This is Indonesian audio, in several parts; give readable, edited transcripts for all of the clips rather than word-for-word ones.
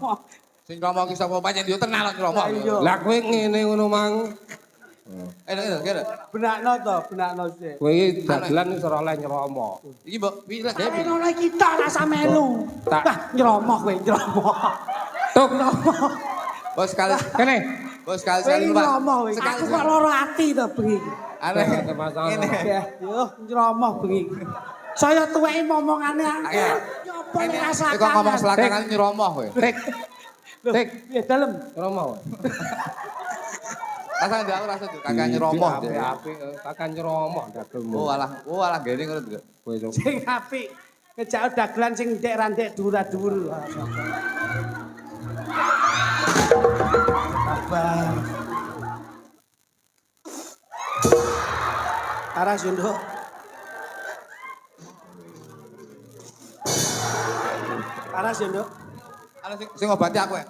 Nyromo. Sing ngomong ki sapa pancen yo tenan kok nyromo. Lah kowe ngene ngono mang. Kene. Benakno to, benakno sik. Kowe iki dagelan wis ora oleh nyromo. Iki mbok piye lek Kene ngono iki tok rasa melu. Wah, nyromo kowe, nyromo. Tuk Nyromo. Bos sekali kene. bos sekali Kowe Pak. nyromo kowe. Aku kok lara ati to bengi iki. Aneh. Ngene. Yo, nyromo bengi iki. Saya tuweki momongane. Nyopo nek rasa. Kok ngomong selakangan nyromo kowe. Tik. Tik. Piye dalem? Nyromo. Rasa ndak rasa kakak nyromo. Apik kakak nyromo dagelmu. Oh alah gene ngono to. Kowe iso. Sing apik. Ngejak dagelan sing ndek ra ndek dhuwur-dhuwur. Sabar. Aras yo, Nduk. Aras yo, Nduk. Ana sing ngobati aku ya.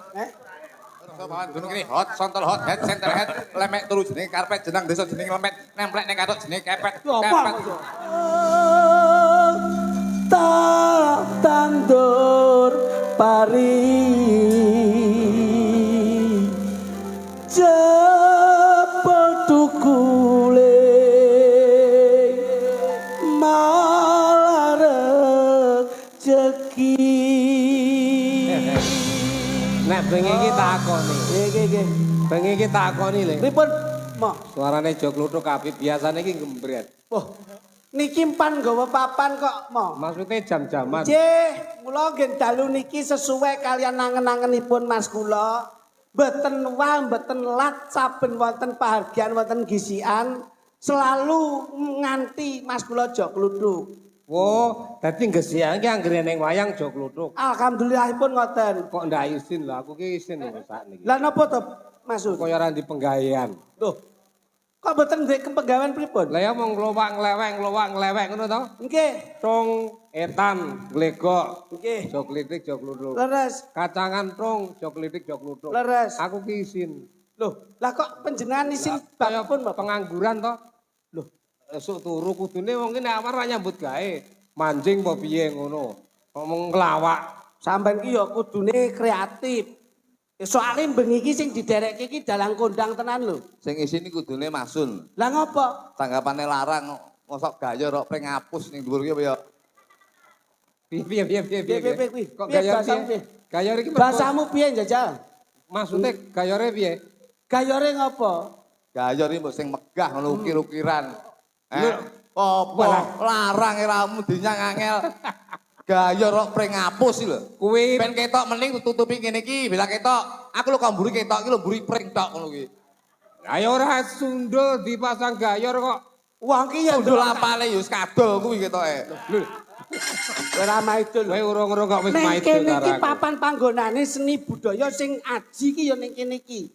Gunung ini hot, sontol hot, head, center head, lemek turu jenenge karpet, jenang desa jenenge lemet, nemplek ning katok jenenge kepet. Apa? Tak tandur pari jebol tukule malah rezeki. Nek bengi iki takoni. Nggih. Bengi iki takoni le. Pripun? Mo. Suarane jog kluthuk apik biasane iki gembret. Oh. Niki pan nggawa papan kok, Mo. Maksudnya jam-jaman. Nggih, kula nggih dalu niki sesuai kalian nangen-nangenipun Mas kula. Mboten wah, mboten lat saben wonten pahargyan wonten gisian selalu nganti Mas kula jog kluthuk. Oh, dadi gesian iki anggere ning wayang jog kluthuk. Alhamdulillahipun ngoten. Kok ndak isin lho, aku ki isin lho sakniki. Lah napa to, Masud? Kaya ora di penggawean. Loh. Kok mboten ndek kepenggawean pripun? Lah ya mung nglowak nglewek ngono to? Nggih. Tung, etan, glegok, Nggih. jog klitik, jog kluthuk. Leres. Kacangan tung, jog klitik, jog kluthuk. Leres. Aku ki isin. Loh, lah kok panjenengan isin Kaya babpun, Bapak? pengangguran to? Loh, Esuk turu kudune wong ki nek awar ra nyambut gawe. Manjing apa piye ngono. Ngomong nglawak. sampean ki ya kudune kreatif. Soale bengi iki sing diderekke iki dalang kondang tenan lho. Sing isine kudune masun. Lah ngopo? Tanggapane larang mosok gaya rok pring ngapus ning dhuwur ki apa ya. Piye. Piye? Kok Piye gaya bahasamu piye? piye? Gaya iki Bahasamu piye njajal? maksudnya gayane piye? Gayore ngopo? Gaya iki mbok sing megah ngono ukir-ukiran. Apa larang iramu dinyang angel. Gaya rok pring ngapus iki lho. Kuwi Ben ketok mending tutupi ngene iki, bila ketok. Aku lho kok mburi ketok iki lho mburi pring tok ngono ki. ayo ora sundul dipasang gayor kok. Wong ki ya Ndul apale yo wis kadol kuwi ketoke. ora maidul. Kowe urung-urung kok wis Ning maido kene iki karo aku. papan panggonane seni budaya sing aji ki ya ning kene iki.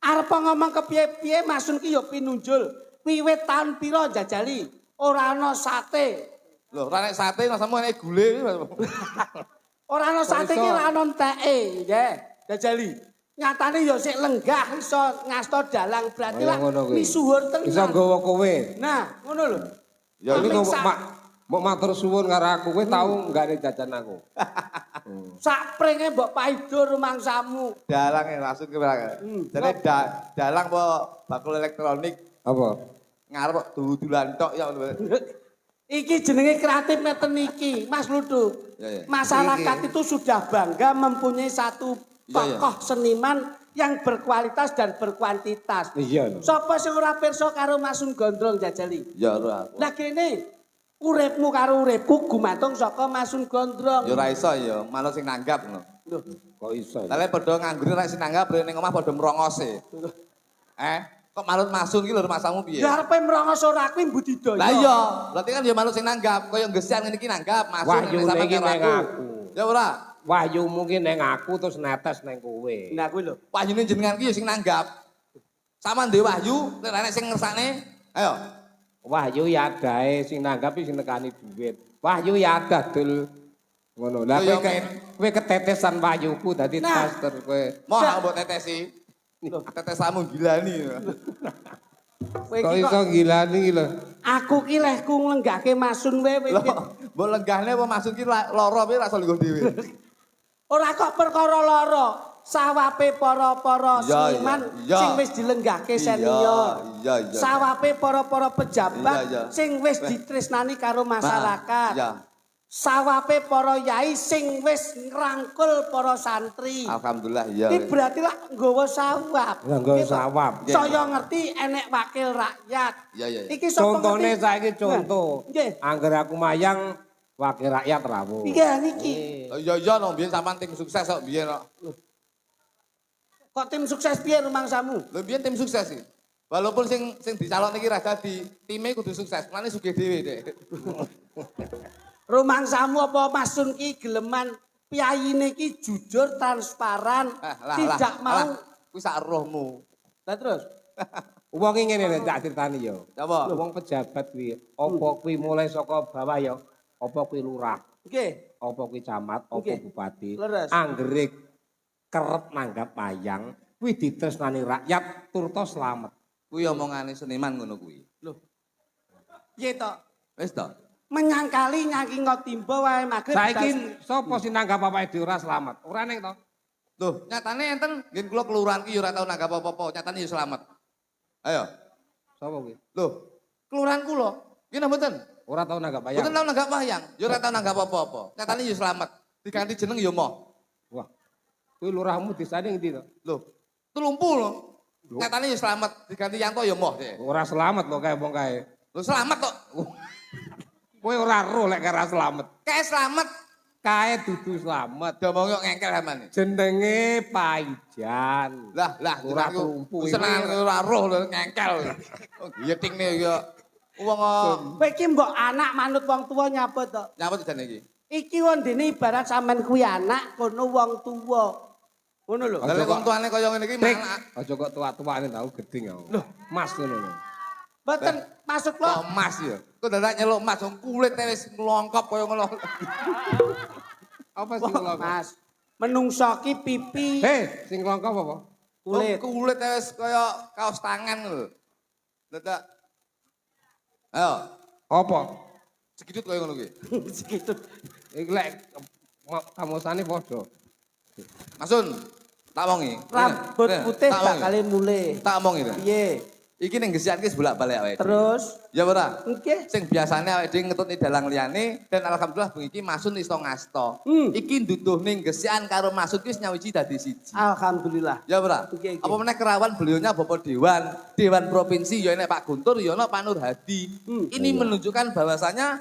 Arep ngomong kepiye-piye masun ki ya pinunjul. Wiwit taun pira jajali? Ora ana sate. Lho, ora nek sate masamu enek gule. Ora ana sate ki ora ana enteke, nggih. Jajali. Nyatane ya sik lenggah iso ngasta dalang berarti lah misuwur tenan. Iso nggawa kowe. Nah, ngono lho. Ya iki kok mbok matur suwun karo aku kowe tau nggak jajan aku. Sak pringe mbok paido rumangsamu. Dalang langsung ke Jadi dalang apa bakul elektronik Apa? ngarep dudulan tok ya. Iki jenenge kreatif ngeten iki, Mas Ludu. Ya, ya. Masyarakat itu sudah bangga mempunyai satu tokoh seniman yang berkualitas dan berkuantitas. Iya. Sapa sing ora pirsa karo Masun Gondrong jajali? Ya ora. Lah kene uripmu karo uripku gumantung saka Masun Gondrong. Ya ora iso ya, malah sing nanggap ngono. Loh, Kok iso? Lah lek padha nganggure nek sing nanggap ning omah padha merongose. Kok malut masun ki lho masamu piye? ya arepe merongos ora kuwi budidaya. Lah iya, berarti kan ya malut sing nanggap, kaya gesian ngene iki nanggap, masun Wahyu nek sampean iki karo ning aku. Ya ora. Wahyu mungkin ning aku terus netes ning kowe. Nah kuwi lho. Wahyune jenengan ki ya sing nanggap. Sama duwe wahyu, nek nek sing ngersakne, ayo. Wahyu ya adae sing nanggapi sing nekani duit. Wahyu ya ada dul ngono. Lah kowe ketetesan wahyuku dadi tas terus kowe. Mau mbok tetesi. Tetesamu gilani. Kowe Kok iki iso gilani iki lho. aku ki lehku nglenggahke Masun kowe. Mbok lenggahne apa maksud ki lara piye ra iso linggo dhewe. Ora kok perkara lara. Sawape para-para Iya, seniman iya. sing wis dilenggahke senior. Iya. Sawape para-para pejabat Iya. sing wis ditresnani karo masyarakat. Iya. Sawape para yai sing wis ngrangkul para santri. Alhamdulillah iya. Iki berarti lah nggawa sawap. Lah nggawa Gitu. sawap. Saya ngerti enek wakil rakyat. Iya. Iki sapa Contone ngerti? saiki contoh. Nggih. Angger aku mayang wakil rakyat rawuh. Iya niki. Iya no biyen sampean tim sukses kok biyen kok. Kok tim sukses piye rumangsamu? Lho biyen tim sukses sih. Walaupun sing dicalon iki ra dadi, time kudu sukses. Mane sugih dhewe, Dek. Rumangsamu apa Mas Sun ki geleman piyayine ki jujur, transparan, tidak mau. Kuwi sak rohmu. Lah terus Wong iki ngene lho tak critani ya. Apa? Wong pejabat kuwi, apa kuwi mulai saka bawah ya, apa kuwi lurah, nggih. apa kuwi camat, apa Nggih. bupati. Leres. Anggere kerep nanggap wayang, kuwi ditresnani rakyat turta slamet. Kuwi omongane seniman ngono kuwi. Lho. Piye to? Wis to? Menyangkali nyaking timba wae magrib. Saiki sapa sing nanggap awake dhewe ora slamet? Ora ning to. Loh, nyatane enten ngen kula kelurahan ki ya ora tau nanggap apa-apa, nyatane ya selamat. Ayo. Sapa kuwi? Loh, kelurahan kula. Nggih mboten? Ora tau nanggap wayang. Mboten tau nanggap wayang, ya ora tau nanggap apa-apa. Nyatane ya selamat. Diganti jeneng ya moh. Wah. Kuwi lurahmu desane ngendi to? Loh, Tulumpu lho. Nyatane ya selamat, diganti Yanto ya moh. Dek. Ora selamat lho kae wong kae. Loh selamat kok. Kowe ora ro lek ora selamat. Kayak selamat. Kae dudu slamet. Domong yo ngengkel sampean. Jenenge Paijan. Lah, Ora tumpu iki. senengan ora roh lho ngengkel. Oh, yetingne yo wong Kowe iki mbok anak manut wong tuwa nyapa to? nyapa jane iki? Iki wondene ibarat sampean kuwi anak kono wong tuwa. Ngono lho. Lah wong tuane kaya ngene iki Tik. malah Aja kok tua-tuane tau geding ya. Mas ngono lho. Mboten maksud kok kula. emas ya. Kok dadak nyeluk emas wong kulite wis nglongkop kaya ngono. Apa sing Wah, Mas, menungso ki pipi Hei, sing longkop apa? kulit. Kulit wis kaya kaos tangan lho. Dadak. Ayo, Apa? segidut kaya ngono kuwi. Segitu. Iki lek kamosane padha. Masun, tak wongi. Rambut putih tak wongi. bakal mulai. Tak omongi. Piye? Iki ning gesian ki bolak-balik awake. Terus Ya ora? nggih. Sing biasane awake dhewe ngetutne dalang liyane dan alhamdulillah bengi iki Masun iso ngasto. Iki nduduh ning gesian karo Masun ki nyawiji dadi siji. Alhamdulillah. Ya ora? Nggih, nggih. Apa meneh kerawan beliaunya Bapak Dewan Provinsi ya enek Pak Guntur ya enek Pak Nur Hadi. Ini menunjukkan bahwasanya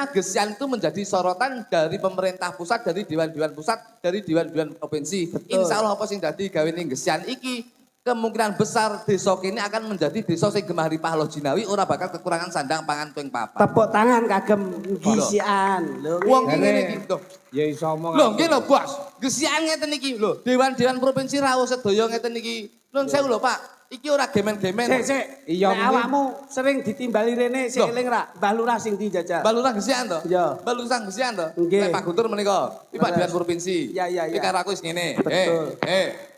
gesian itu menjadi sorotan dari pemerintah pusat, dari dewan-dewan pusat, dari dewan-dewan provinsi. Insya Allah apa sing dadi gawe ning gesian iki kemungkinan besar desa kini akan menjadi desa sing gemah ripah lo jinawi ora bakal kekurangan sandang pangan tuing papan. Tepuk tangan kagem gisian. Lho. Wong nggih. ngene iki lho. Ya iso omong. Lho nggih lho Bos. Gesian ngeten iki lho. Dewan-dewan provinsi rawuh sedaya ngeten iki. Nuwun sewu lho Pak. Iki ora gemen-gemen. Sik. Iya, Nek awakmu sering ditimbali rene sik Loh. eling ra? Mbah Lurah sing dijajal. Balurah gesian to? Iya. Balurah gesian to? Nggih. Nek Pak Guntur menika, iki Pak Leres. Dewan Provinsi. Iya, iya, iya. Iki karo aku wis ngene. Betul.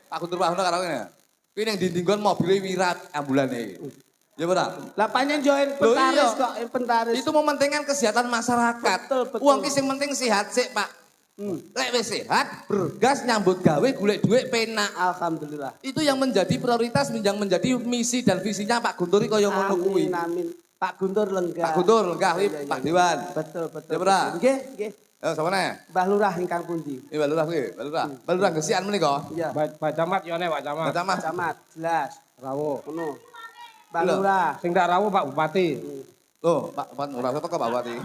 Pak Guntur Pak Hono karo ngene. Kuwi ning dindinggon mobile wirat ambulane. Ya ora? Lah panjen join Loh, pentaris iya. kok pentaris. Itu mementingkan kesehatan masyarakat. Betul, betul. Uang ki sing penting sehat sik, Pak. Lek wis sehat, bergas nyambut gawe golek dhuwit penak. Alhamdulillah. Itu yang menjadi prioritas, yang menjadi misi dan visinya Pak Guntur iki kaya ngono kuwi. Amin amin. Pak Guntur lenggah. Pak Guntur lenggah kuwi Iya, iya, Pak iya. Dewan. Betul betul. Ya, Bra. betul. Nggih, nggih. Ayo sapa neh? Mbah Lurah ingkang pundi? Ini balurah kuwi, balurah. Balurah gesian menika. Iya. Pak Camat yo nek Pak Camat. Baca Mas. Camat, jelas. Rawuh. Ngono. Mbah Lho. Lurah. Sing tak rawuh Pak Bupati. Tuh, Pak ora teko Pak Bupati.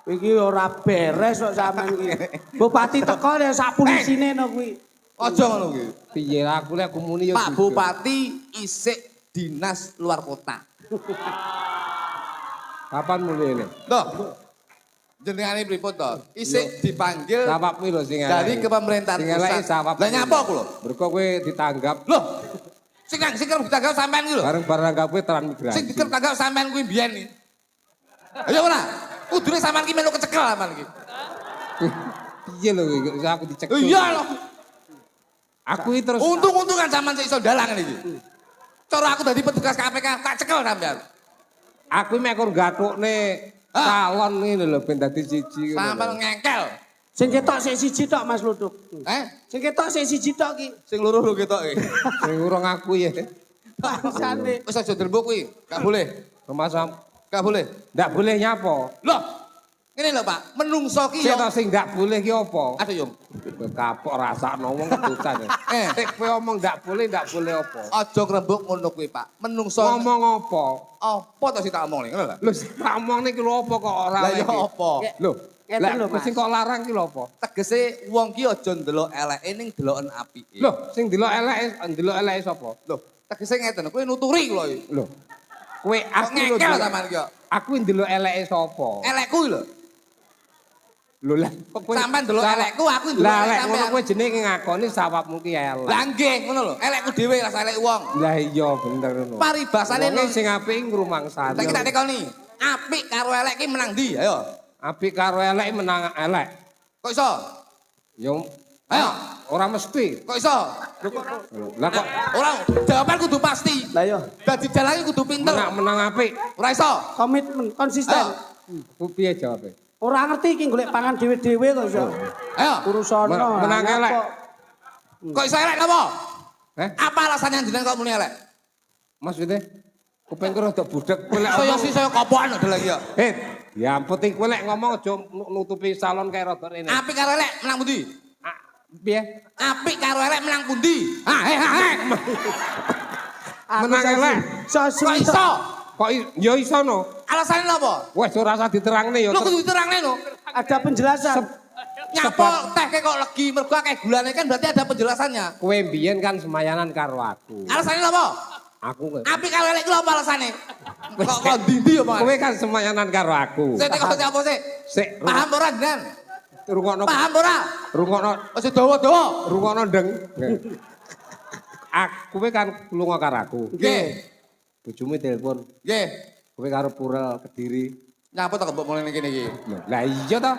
Iki ora beres kok sampean iki. Bupati teko ya sak pulisine no kuwi. Aja ngono kuwi. Piye aku lek kumuni yo. Pak Bupati isik dinas luar kota. Kapan mulai ini? Tuh. Jenengane pripun to? Isik dipanggil Sawapmu lho sing dari kepemerintahan Sing eleke pusat. sawap. Lah nyapa aku lho? Mergo kowe ditanggap Loh. Sing kerep ditanggap sampean iki lho. bareng-bareng kowe transmigrasi. Sing ditanggap sampean kuwi mbiyen iki. Ayo ora? Kudune sampean ki melu kecekel sampean iki. Piye lho iki aku dicekel. Iya lho. Aku iki terus Untung-untung kan sampean sik iso dalang iki. Cara aku dadi petugas KPK tak cekel sampean. aku mek kon gathukne calon ngene lho ben dadi siji ngono. Sampean ngengkel. Sing ketok sik siji tok Mas Luduk. Sing ketok sik siji tok ki. Sing loro lho ketok iki. Sing urung aku ya. Bangsane. Wis aja dilembuk kuwi, gak boleh. Masa Gak boleh. ndak boleh nyapa? Loh. Ngene lho, Pak. Menungso ki Sing yo. sing ndak boleh ki apa? Aduh, Yung. Kapok rasakno wong kedutan. Kowe omong ndak boleh apa? Aja ngrembug ngono kuwi, Pak. Menungso Ngomong apa? apa to sing tak omong ngono lho. Lho, tak omong niki lho apa kok ora Lah ya apa? Lho, Ngeten lho, Mas. sing kok larang ki lho apa? Tegese wong ki aja ndelok eleke ning deloken apike. Lho, sing ndelok eleke sapa? Lho, tegese ngeten, kowe nuturi kula iki. Lho. Kowe aku lho. Ngekel sampean ki. Aku ndelok eleke sapa? Elekku lho. Lho lah, kok kowe Sampean ndelok elekku, aku ndelok lah elek lek ngono sampean. kowe jenenge ngakoni sawapmu ki elek. Lah nggih, ngono lho. Elekku dhewe rasa elek wong. Lah iya bener ngono. Paribasane Wong sing apik ngrumangsani. Saiki tak tekoni. Apik karo elek ki menang ndi? Ayo. Apik karo elek menang elek. Kok iso? Yo Ayo. ora mesti. Kok iso? Lah kok Ora, jawaban kudu pasti. Lah yo, Dadi jalan kudu pinter. menang apik. Ora iso. komitmen konsisten. Ayo. Ku piye jawabe? Ora ngerti iki golek pangan dhewe-dhewe kok iso. Ayo. Urusan Menang elek. Kok iso elek apa? Heh? Apa alasannya jenengan kok muni elek? Maksudnya kuping karo rada budek kowe lek Saya omong. sih saya kopokan lho lagi ya. Ya penting kowe lek ngomong aja nutupi salon kae rada rene. Apik karo elek menang pundi? Ah, piye? Apik karo elek menang pundi? Ha. Menang elek. Kok iso? Kok ya iso no? Alasannya apa? Wes ora usah diterangne ya. Lu kudu diterangne lho. Ada penjelasan. Nyapa teh kok legi mergo akeh gulane kan berarti ada penjelasannya. Kowe mbiyen kan semayanan karo aku. Alasannya apa? Aku Apik karo elek ku apa alasane? Kok ndi ya, Pak? kowe kan semayanan karo aku. Saya tekok apa sih? Sik Paham ora, Nan? rungokno Paham ora? rungokno Aja dawa-dawa. rungokno ndeng. Aku kowe kan lunga karo aku. Nggih. Bojomu telepon. Nggih. Kowe karo Purel Kediri. Nyapa to kok mulai kene iki? Lah iya to.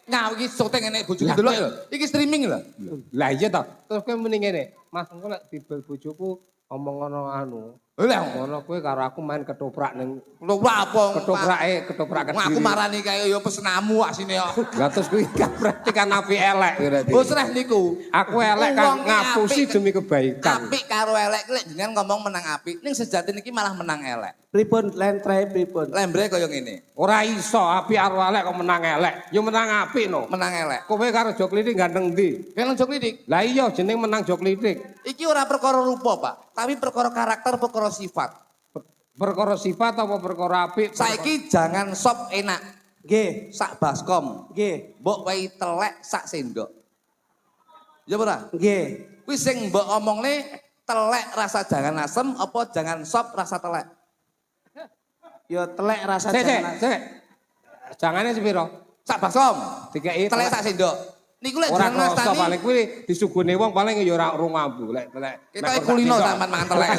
Nah iki syuting ngene bojoku delok lho. Iki streaming lho. Lah iya to. Terus kowe muni ngene, Mas engko lek dibel bojoku omong ngono anu. Lah Ngono kowe karo aku main ketoprak ning lho apa? ketoprak Kediri. Aku marani kaya ya pesenamu asine kok. Lah terus kuwi kan berarti kan api elek berarti. Wis reh niku. Aku elek kan Wong ki ngapusi apik. demi kebaikan. Apik karo elek lek jenengan ngomong menang apik, ning sejatine iki malah menang elek. Pripun lentre pripun? Lembre kaya ngene. Ora iso api karo elek kok menang elek. Yo menang apik no. Menang elek. Kowe karo Joklitik ganteng ndi? Kene jok lidik. Lah iya jeneng menang Joklitik. Iki ora perkara rupa, Pak, tapi perkara karakter, perkara sifat. Perkara sifat apa perkara apik? Saiki jangan sop enak. Nggih, Sak baskom. nggih, Mbok wae telek sak sendok. Ya ora? nggih. Kuwi sing mbok omongne telek rasa jangan asem apa jangan sop rasa telek? Yo telek rasa Sik. jangan. Jangane sepiro? Sak baskom. Dikeki Telek sak sendok. Niku lek ora jenengan kroso nastani. paling kuwi disugune wong paling ya ora urung mambu lek telek. Kita kulino sampean mangan telek.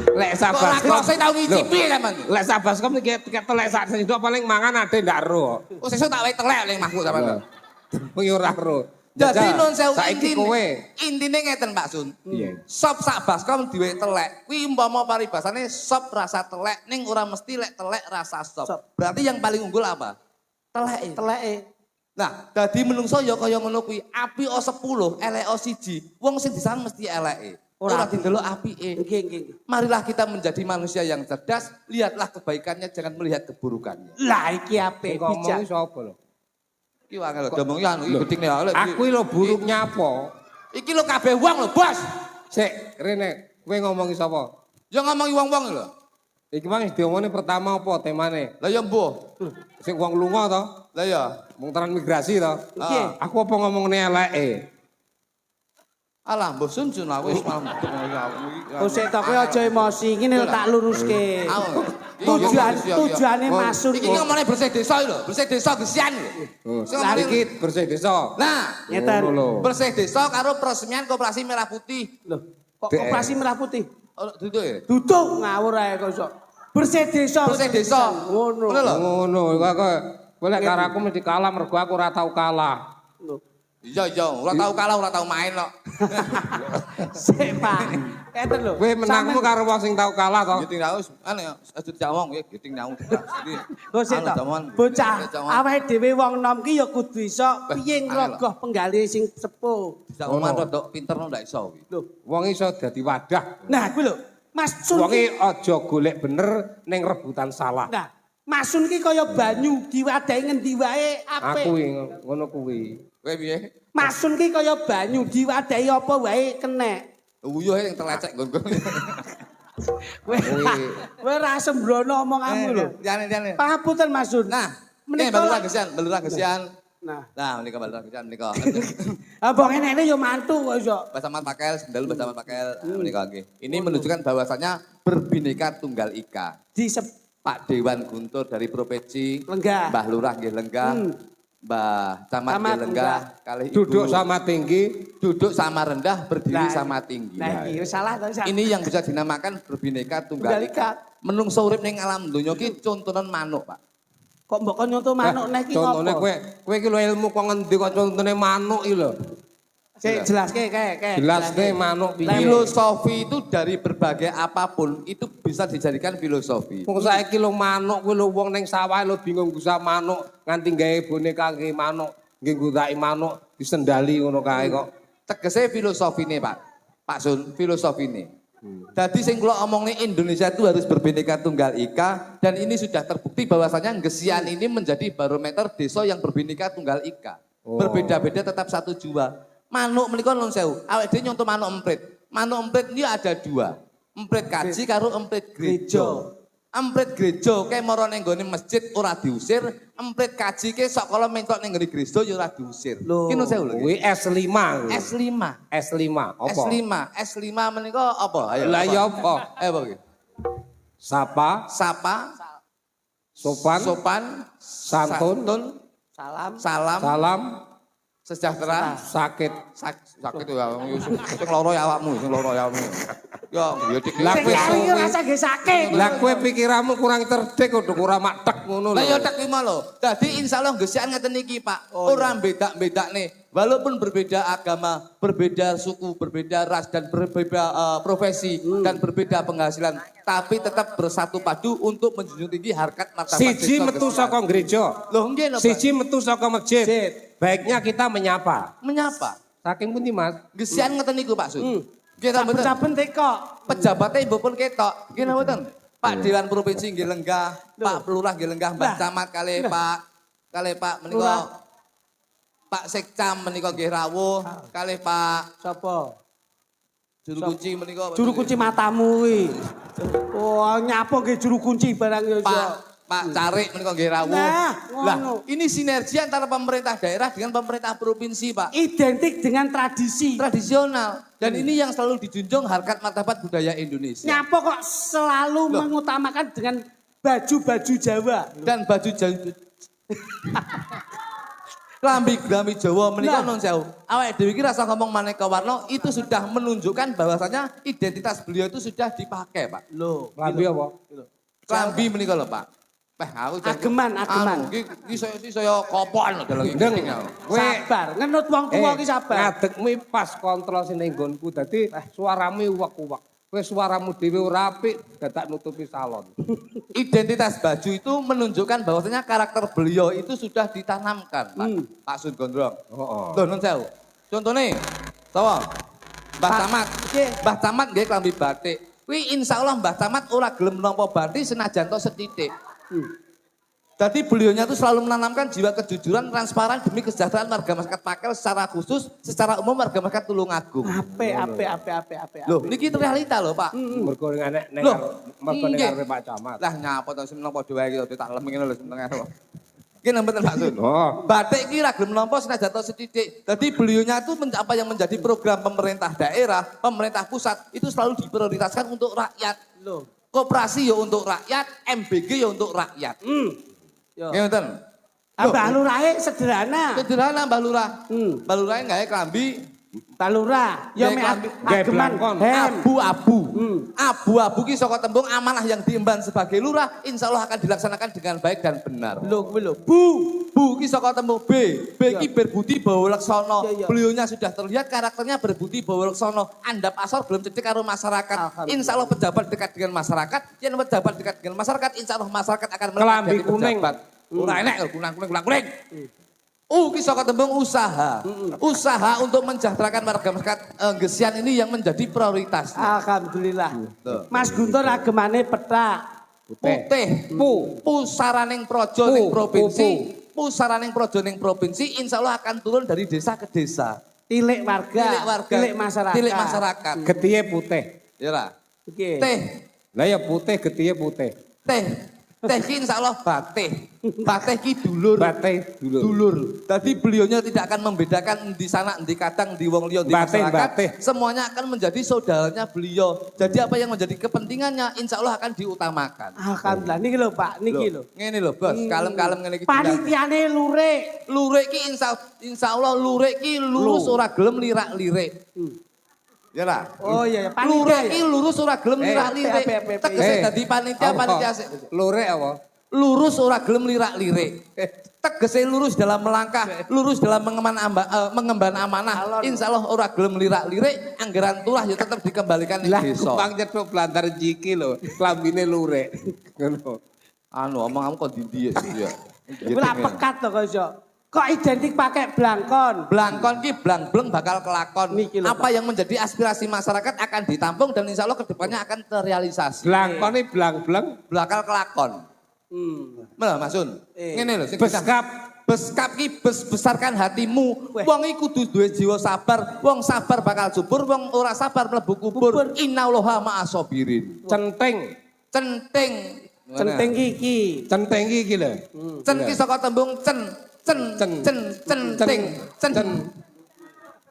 Lek Kok ora sabas. kroso tau ngicipi sampean. Lek sabas kom iki telek sak sendok paling mangan ade ndak ro. Oh sesuk tak wae telek ning mahku sampean. Kuwi ora ro. Jadi nun sewu saiki kowe. intine ngeten Pak Sun. Iya. Sop sak baskom diwe telek. Kuwi umpama paribasane sop rasa telek ning ora mesti lek telek rasa sop. Sop. Berarti yang paling unggul apa? Teleke. Teleke. Nah, dadi menungso ya kaya ngono kuwi. Api o 10, elek o 1. Wong sing disan mesti eleke. Ora didelok apike. Nggih, nggih. Marilah kita menjadi manusia yang cerdas, lihatlah kebaikannya, jangan melihat keburukannya. Lah iki apik Kok ngomong bijak. sapa lho? Iki angel ngomong ya anu iki gedine ya. Aku lho buruknya apa? Iki lho kabeh wong lho, Bos. Sik, rene, kowe ngomongi sapa? Ya ngomongi wong-wong lho. Iki mang diomongne pertama apa temane? Lah ya mbuh. Sing wong lunga to, Lah ya. wong transmigrasi to. Nggih. Aku apa ngomongne eleke? Alah, mbok sunjun lah wis malam. Oh sik to kowe aja emosi, ngene lho tak luruske. Tujuane maksud. Iki ngomongnya bersih desa lho, bersih desa gesian lho. Lah iki bersih desa. Nah, Ngeten. Ngono lho. bersih desa karo peresmian koperasi merah putih. Lho, kok operasi merah putih? Oh, duduk ya? Duduk ngawur ae kok iso. Bersih desa. Bersih desa. Ngono. Ngono lho. Ngono, kowe lek karo aku mesti kalah mergo aku ora tau kalah. Lho. Iya, ora tau kalah, ora tau main kok. Sik, Pak. Eten lho. Kowe menangmu karo wong sing tau kalah to. Giting tahu, anu ya, aja dijawong ya, giting tahu. Kok sik to. Bocah, awake dhewe wong nom ki ya kudu iso piye ngrogoh penggalih sing sepuh. Bisa ngomong rodok pinter no ndak iso. Lho, Wong iso dadi wadah. nah kuwi lho. Mas Sun. Wonge aja golek bener ning rebutan salah. Nah, Mas Sun ki kaya banyu diwadahi ngendi wae apik. Aku ngono kuwi. Kowe piye? Mas Sun ki kaya banyu diwadahi apa wae kenek. Uyuh sing telecek nggon. Kowe ra sembrono omonganmu lho. Jane. Pangapunten Mas Sun. Nah, menika balura gesian. Nah, Menika balura gesian menika. abang enekne ya mantu kok iso. Bersama pakel, sendal bersama pakel. Menika nggih. Ini menunjukkan bahwasanya berbineka tunggal ika. Di Pak Dewan Guntur dari provinsi, Lenggah. Mbah Lurah nggih lenggah, Mbah Camat nggih lenggah, kalih Ibu Duduk sama tinggi, duduk sama rendah, berdiri sama tinggi. Nah, iki salah to. Ini yang bisa dinamakan berbineka tunggal Tunggal ika. ika. Menungso urip ning alam donya ki contonan manuk, Pak. Kok mbok kon nyonto manuk nek iki Contone ngopo? kowe iki lho ilmu kok ngendi kok contone manuk iki lho. Sik jelaske kae. Jelaske manuk piye. Filosofi itu dari berbagai apapun itu bisa dijadikan filosofi. Wong saiki lho manuk kuwi lho wong ning sawah lho bingung gusah manuk nganti gawe boneka nggih manuk, nggih nggunakake manuk disendali ngono kae kok. Tegese filosofine, Pak. Pak Sun, filosofine. Jadi sing kula omongne Indonesia itu harus berbineka tunggal ika dan ini sudah terbukti bahwasanya Gesian ini menjadi barometer desa yang berbineka tunggal ika. Berbeda-beda tetap satu jua. Manuk menika nuwun sewu, awake dhewe nyonto manuk emprit. Manuk emprit ini ada dua. Emprit kaji karo emprit gereja. Emprit gereja kae mara ning gone masjid ora diusir, emprit kaji ke sok kala mentok ning ngene gereja ya ora diusir. Ki nuwun sewu lho. Kuwi S5. S5. S5 apa? S5 menika apa? Ayo. Lah ya apa? Apa iki? Sapa, Sapa, sopan, santun, Salam. salam, sejahtera, sakit. sakit ya, sing loro ya awakmu, Ya, Lah Sing kowe kari suwi. rasa ge sakit. Lah kowe pikiranmu kurang cerdik kudu ora matek ngono Lah lho. ya tak lima lho. Dadi insyaallah Gesian ngeten iki, Pak. Ora beda-bedakne. Walaupun berbeda agama, berbeda suku, berbeda ras dan berbeda profesi dan berbeda penghasilan, tapi tetap bersatu padu untuk menjunjung tinggi harkat martabat Siji desa metu Gesian. saka gereja. Loh nggih lho, Pak. Siji metu saka masjid. Baiknya kita menyapa. Menyapa. Saking pundi, Mas? Gesian ngeten niku, Pak Sun. Kita mboten. Saben teko. Pejabatnya ibu pun ketok. Gini mboten. Pak Dewan Provinsi nggih lenggah, Pak Pelurah nggih lenggah, Mbah Camat kalih Pak menika Pak Sekcam menika nggih rawuh, kalih Pak Sapa? Juru Kunci menika. Juru kunci matamu kuwi. Oh, nyapo nggih juru kunci barang ya. Pak Carik menika nggih rawuh. Nah, Lah, ngono. ini sinergi antara pemerintah daerah dengan pemerintah provinsi, Pak. Identik dengan tradisi. Tradisional. Dan ini yang selalu dijunjung harkat martabat budaya Indonesia. Nyapo kok selalu mengutamakan dengan baju-baju Jawa. Dan baju Jawa. Klambi Jawa menika non sewu. Awake dhewe iki rasa ngomong maneka warna itu sudah menunjukkan bahwasanya identitas beliau itu sudah dipakai, Pak. Loh, Lambi apa? Klambi menika lho, Pak. Aku Ageman. Iki saya kopon lho dalang Deng. Sabar, ngenut wong tuwa ki sabar. Ngadegmu pas kontrol sing ning nggonku dadi suaramu uwek-uwek. Kowe suaramu dhewe ora apik, dadak nutupi salon. Identitas baju itu menunjukkan bahwasanya karakter beliau itu sudah ditanamkan, Pak. Pak Sun Gondrong. Heeh. Lho non sewu. Contone, sapa? Mbah Camat. Mbah Camat nggih klambi batik. Kuwi insyaallah Mbah Camat ora gelem nampa batik senajan to setitik. Jadi beliaunya itu selalu menanamkan jiwa kejujuran, transparan demi kesejahteraan warga masyarakat Pakel secara khusus, secara umum warga masyarakat Tulungagung. Ape. Loh, niki itu realita loh, Pak. Mergo ning ning Loh, mergo ning nggih. arepe Pak Camat. Lah nyapa to sing nampa dhewe iki tak lem ngene lho seneng karo. Iki nemben Pak Sun. Oh. Batik iki ra gelem nampa senajan to setitik. Jadi beliaunya itu apa yang menjadi program pemerintah daerah, pemerintah pusat itu selalu diprioritaskan untuk rakyat. Loh. Koperasi ya untuk rakyat, MBG ya untuk rakyat. Yo. Nggih ngoten. Mbah Lurahe sederhana. Sederhana Mbah Lurah. Hmm. Mbah Lurah gawe klambi Talura, ya Gawe mek klambi- gawe ageman blangkon. hem. Abu-abu. Abu-abu ki saka tembung amanah yang diemban sebagai lurah, insya Allah akan dilaksanakan dengan baik dan benar. Lho kuwi lho. Bu. Bu ki saka tembung B. B ki berbudi bawa laksana. Iya, iya. Beliaunya sudah terlihat karakternya berbudi bawa laksana. Andap asor belum cedek karo masyarakat. Alhamdulillah. Insya Allah pejabat dekat dengan masyarakat. Yang pejabat dekat dengan masyarakat, insya Allah masyarakat akan Kelambi jadi kuning. pejabat. Ora enek kuning. Ki saka tembung usaha. Usaha untuk mensejahterakan warga masyarakat Gesian ini yang menjadi prioritas. Alhamdulillah. Tuh. Mas Guntur agemane petak. Putih, pusaraning projo ning provinsi, pusaraning projo ning provinsi, insya Allah akan turun dari desa ke desa. Tilik warga, tilik masyarakat. Tilik masyarakat. Getihe putih. Ya lah. Oke. Teh, Lah ya putih getihe putih. teh ki insya Allah bateh. Bateh ki dulur. Batih dulur. Dulur. Tadi beliaunya tidak akan membedakan di sana, di kadang, di wong liya, di Batih, masyarakat. batih. Semuanya akan menjadi saudaranya beliau. Jadi apa yang menjadi kepentingannya, insya Allah akan diutamakan. Alhamdulillah niki lho Pak, niki lho. Ngene lho bos, kalem-kalem ngene iki. Panitiane lurik. Lurik ki insya Allah lurik ki lurus ora gelem lirak-lirik. Ya lah. Oh iya, ya, Lurik panitia ki ya. lurus ora gelem lirak-lirik. PPP. Tegese dadi panitia sik. Lurek apa? Lurus ora gelem lirak-lirik. Tegese lurus dalam melangkah, lurus dalam mengemban amanah. Insya Allah ora gelem lirak-lirik, anggaran tulah ya tetap dikembalikan ning Lah desa. kupang cethuk blantar jiki lho, klambine lurek. Ngono. Anu omong kamu kok ndi ya. Kuwi lah pekat to kok iso. Kok identik pakai blangkon? Blangkon ki blang-bleng bakal kelakon. Niki lho, Apa yang menjadi aspirasi masyarakat akan ditampung dan insya Allah kedepannya akan terrealisasi. Blangkone blang-blang Bakal kelakon. Malah Mas Sun. Ngene lho sing beskap. Beskap ki besarkan hatimu. Weh. Wong iki kudu duwe jiwa sabar. Wong sabar bakal subur, wong ora sabar mlebu kubur. Innallaha ma'asabirin. Centeng. Centing. Centeng iki. Centeng iki lho. Cen ki saka tembung centing.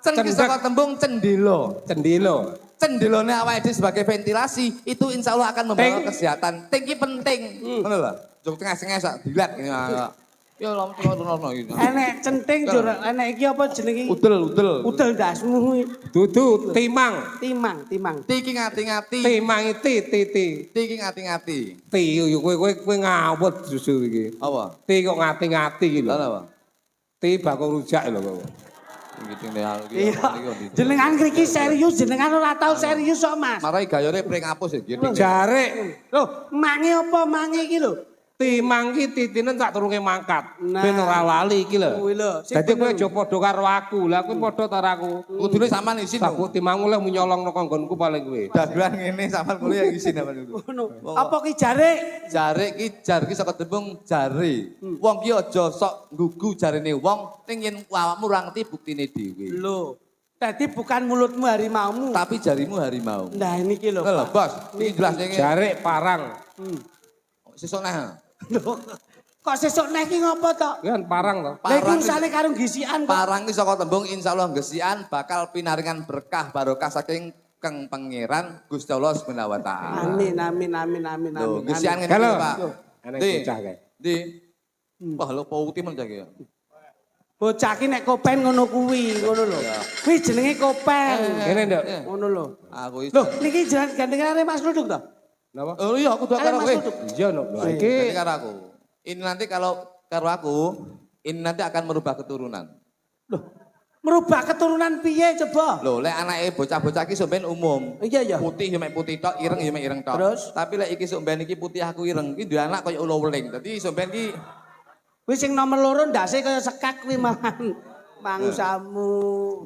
Cen ki saka tembung cendelo. Cendilo. Cendelone awake dhewe sebagai ventilasi itu insya Allah akan membawa Ting. kesehatan. Ting ki penting. Ngono lho. Jog tengah-tengah sak dilat ngene. Ya lom turun iki. Enek centeng jur, enek iki apa jenenge? Udel. Udel dasmu. Dudu timang. Timang. Tiki ngati-ngati. Timang ti. Tiki ngati-ngati. Ti yo kowe ngawut susu iki. Apa? Ti kok ngati-ngati iki lho. Lha apa? Ti bakul rujak lho kok. Iki ning aku Iya. Jenengan iki serius, jenengan ora tau serius kok, Mas. Marai gayane pring apus ya gini. Jarik. Loh, mange apa mange iki lho? Timang ki titine tak turunke mangkat. Nah. Ben ora lali iki lho. Kuwi lho, sing Dadi kowe bener. aja padha karo aku. Lah kowe padha ta aku. Kudune sampean isin. Aku timangmu leh nyolong nang nggonku paling kowe. Dagelan ngene sampean kuliah isin apa niku. Ngono. Apa ki jare? Jar ki saka tembung jare. Wong ki aja sok nggugu jarene wong ning yen awakmu ora ngerti buktine dhewe. Lho. Dadi bukan mulutmu harimaumu. Tapi jarimu harimau. Nah niki lho. Lho, Bos, iki jelas ngene. Jarik parang. Sesuk nah. Loh, kok sesuk nek iki ngopo to? Kan parang to. Lah iki urusane karo gisian kok. Parang ki saka tembung insyaallah gesian bakal pinaringan berkah barokah saking Kang Pangeran Gusti Allah Subhanahu wa taala. Amin. Lho, gesian ngene Halo. iki, Pak. Enek Di. bocah kae. Di. Wah, lho pauti men jake ya. Bocah ki nek kopen ngono kuwi, ngono lho. Kuwi jenenge kopen. Kene nduk. Ngono lho. Aku iki. Loh, niki jenengan gandengane Mas Luduk to? Napa? Oh iya, aku doa karo Mas kowe. Luduk. Iya no. Berarti Iki karo aku. Ini nanti kalau karo aku, ini nanti akan merubah keturunan. Loh, merubah keturunan piye coba? Loh, lek anake bocah-bocah iki sampean umum. Iya. Putih ya mek putih tok, ireng ya mek ireng tok. Terus? Tapi lek iki sampean iki putih aku ireng, iki duwe anak kaya ula weling. Dadi sampean iki Kuwi sing nomor loro ndase kaya sekak kuwi malahan. Mangsamu.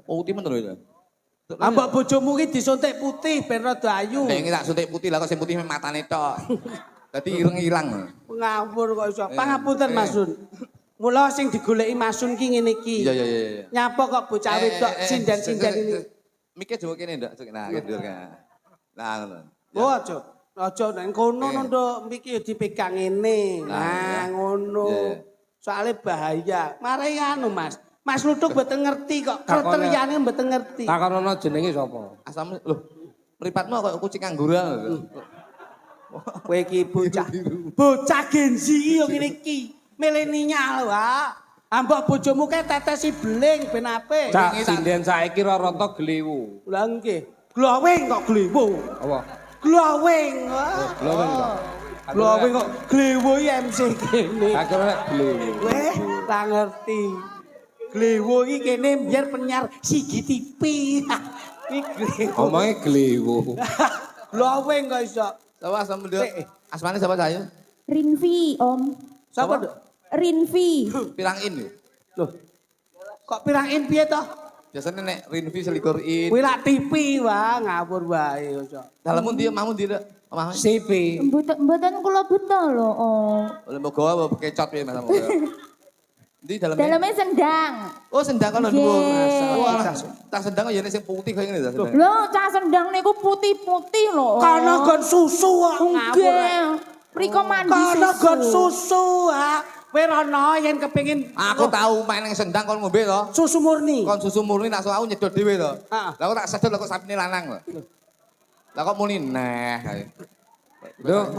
putih men lho. Ambek bojomu ki disuntik putih ben rada ayu. Lek iki tak suntik putih lah kok sing putih mek matane tok. Dadi ireng ilang. Ngawur kok iso. Pangapunten Mas Sun. Mula sing digoleki Mas Sun ki ngene iki. Iya. Nyapa kok bocah wedok sinden-sinden ini. Mikir coba kene ndak? Nah, kene. Nah, ngono. Oh, aja nang kono nduk mriki dipegang ngene. Nah, ngono. Soale bahaya. Mare anu Mas. Mas Luduk mboten ngerti kok. Kriteriane mboten ngerti. takonono jenenge sapa? Asam lho. Mripatmu kok kucing angguran. Kowe iki bocah. Bocah Gen Z yo ngene iki. Milenial, Pak. Ambok bojomu kae tetesi beling ben apik. Cak sinden saiki rata glewu. Lah nggih. Glowing kok glewu. Apa? Glowing. Glowing kok. Glowing kok glewu MC kene. Aku nek glewu. Weh, tak ngerti. Glewu iki kene biar penyiar siji TV. Iki glewu. Omonge glewu. Glowing kok iso. Sapa sama dia? Asmane siapa saya? Rinvi, Om. Sapa, Dok? Rinvi. Pirang in yo. Loh. Kok pirangin piye toh? Biasanya nek Rinvi selikur in. Kuwi lak TV wah, ngawur wae iso. Dalammu dia mamu dia. Omah. CP. Mboten kula beto lho, Om. Oleh mbok gawa apa kecot piye Mas Amu? Ndi dalamnya? Dalamnya sendang. Oh sendang kan Nggih. dhuwur. Wah, tak sendang ya nek sing putih kaya ngene ta. sendang. Lho, cah sendang niku putih-putih lho. Om. Kana gon susu kok ngawur. Nggih. Priko mandi Kana susu. gon susu ha. Kowe rono yen kepengin Aku tahu main yang sendang kon ngombe to. susu murni. Kon susu murni nak aku nyedot dhewe to. Heeh. Lah kok tak sedot lah kok sapine lanang lho. Lah kok muni neh. Lho,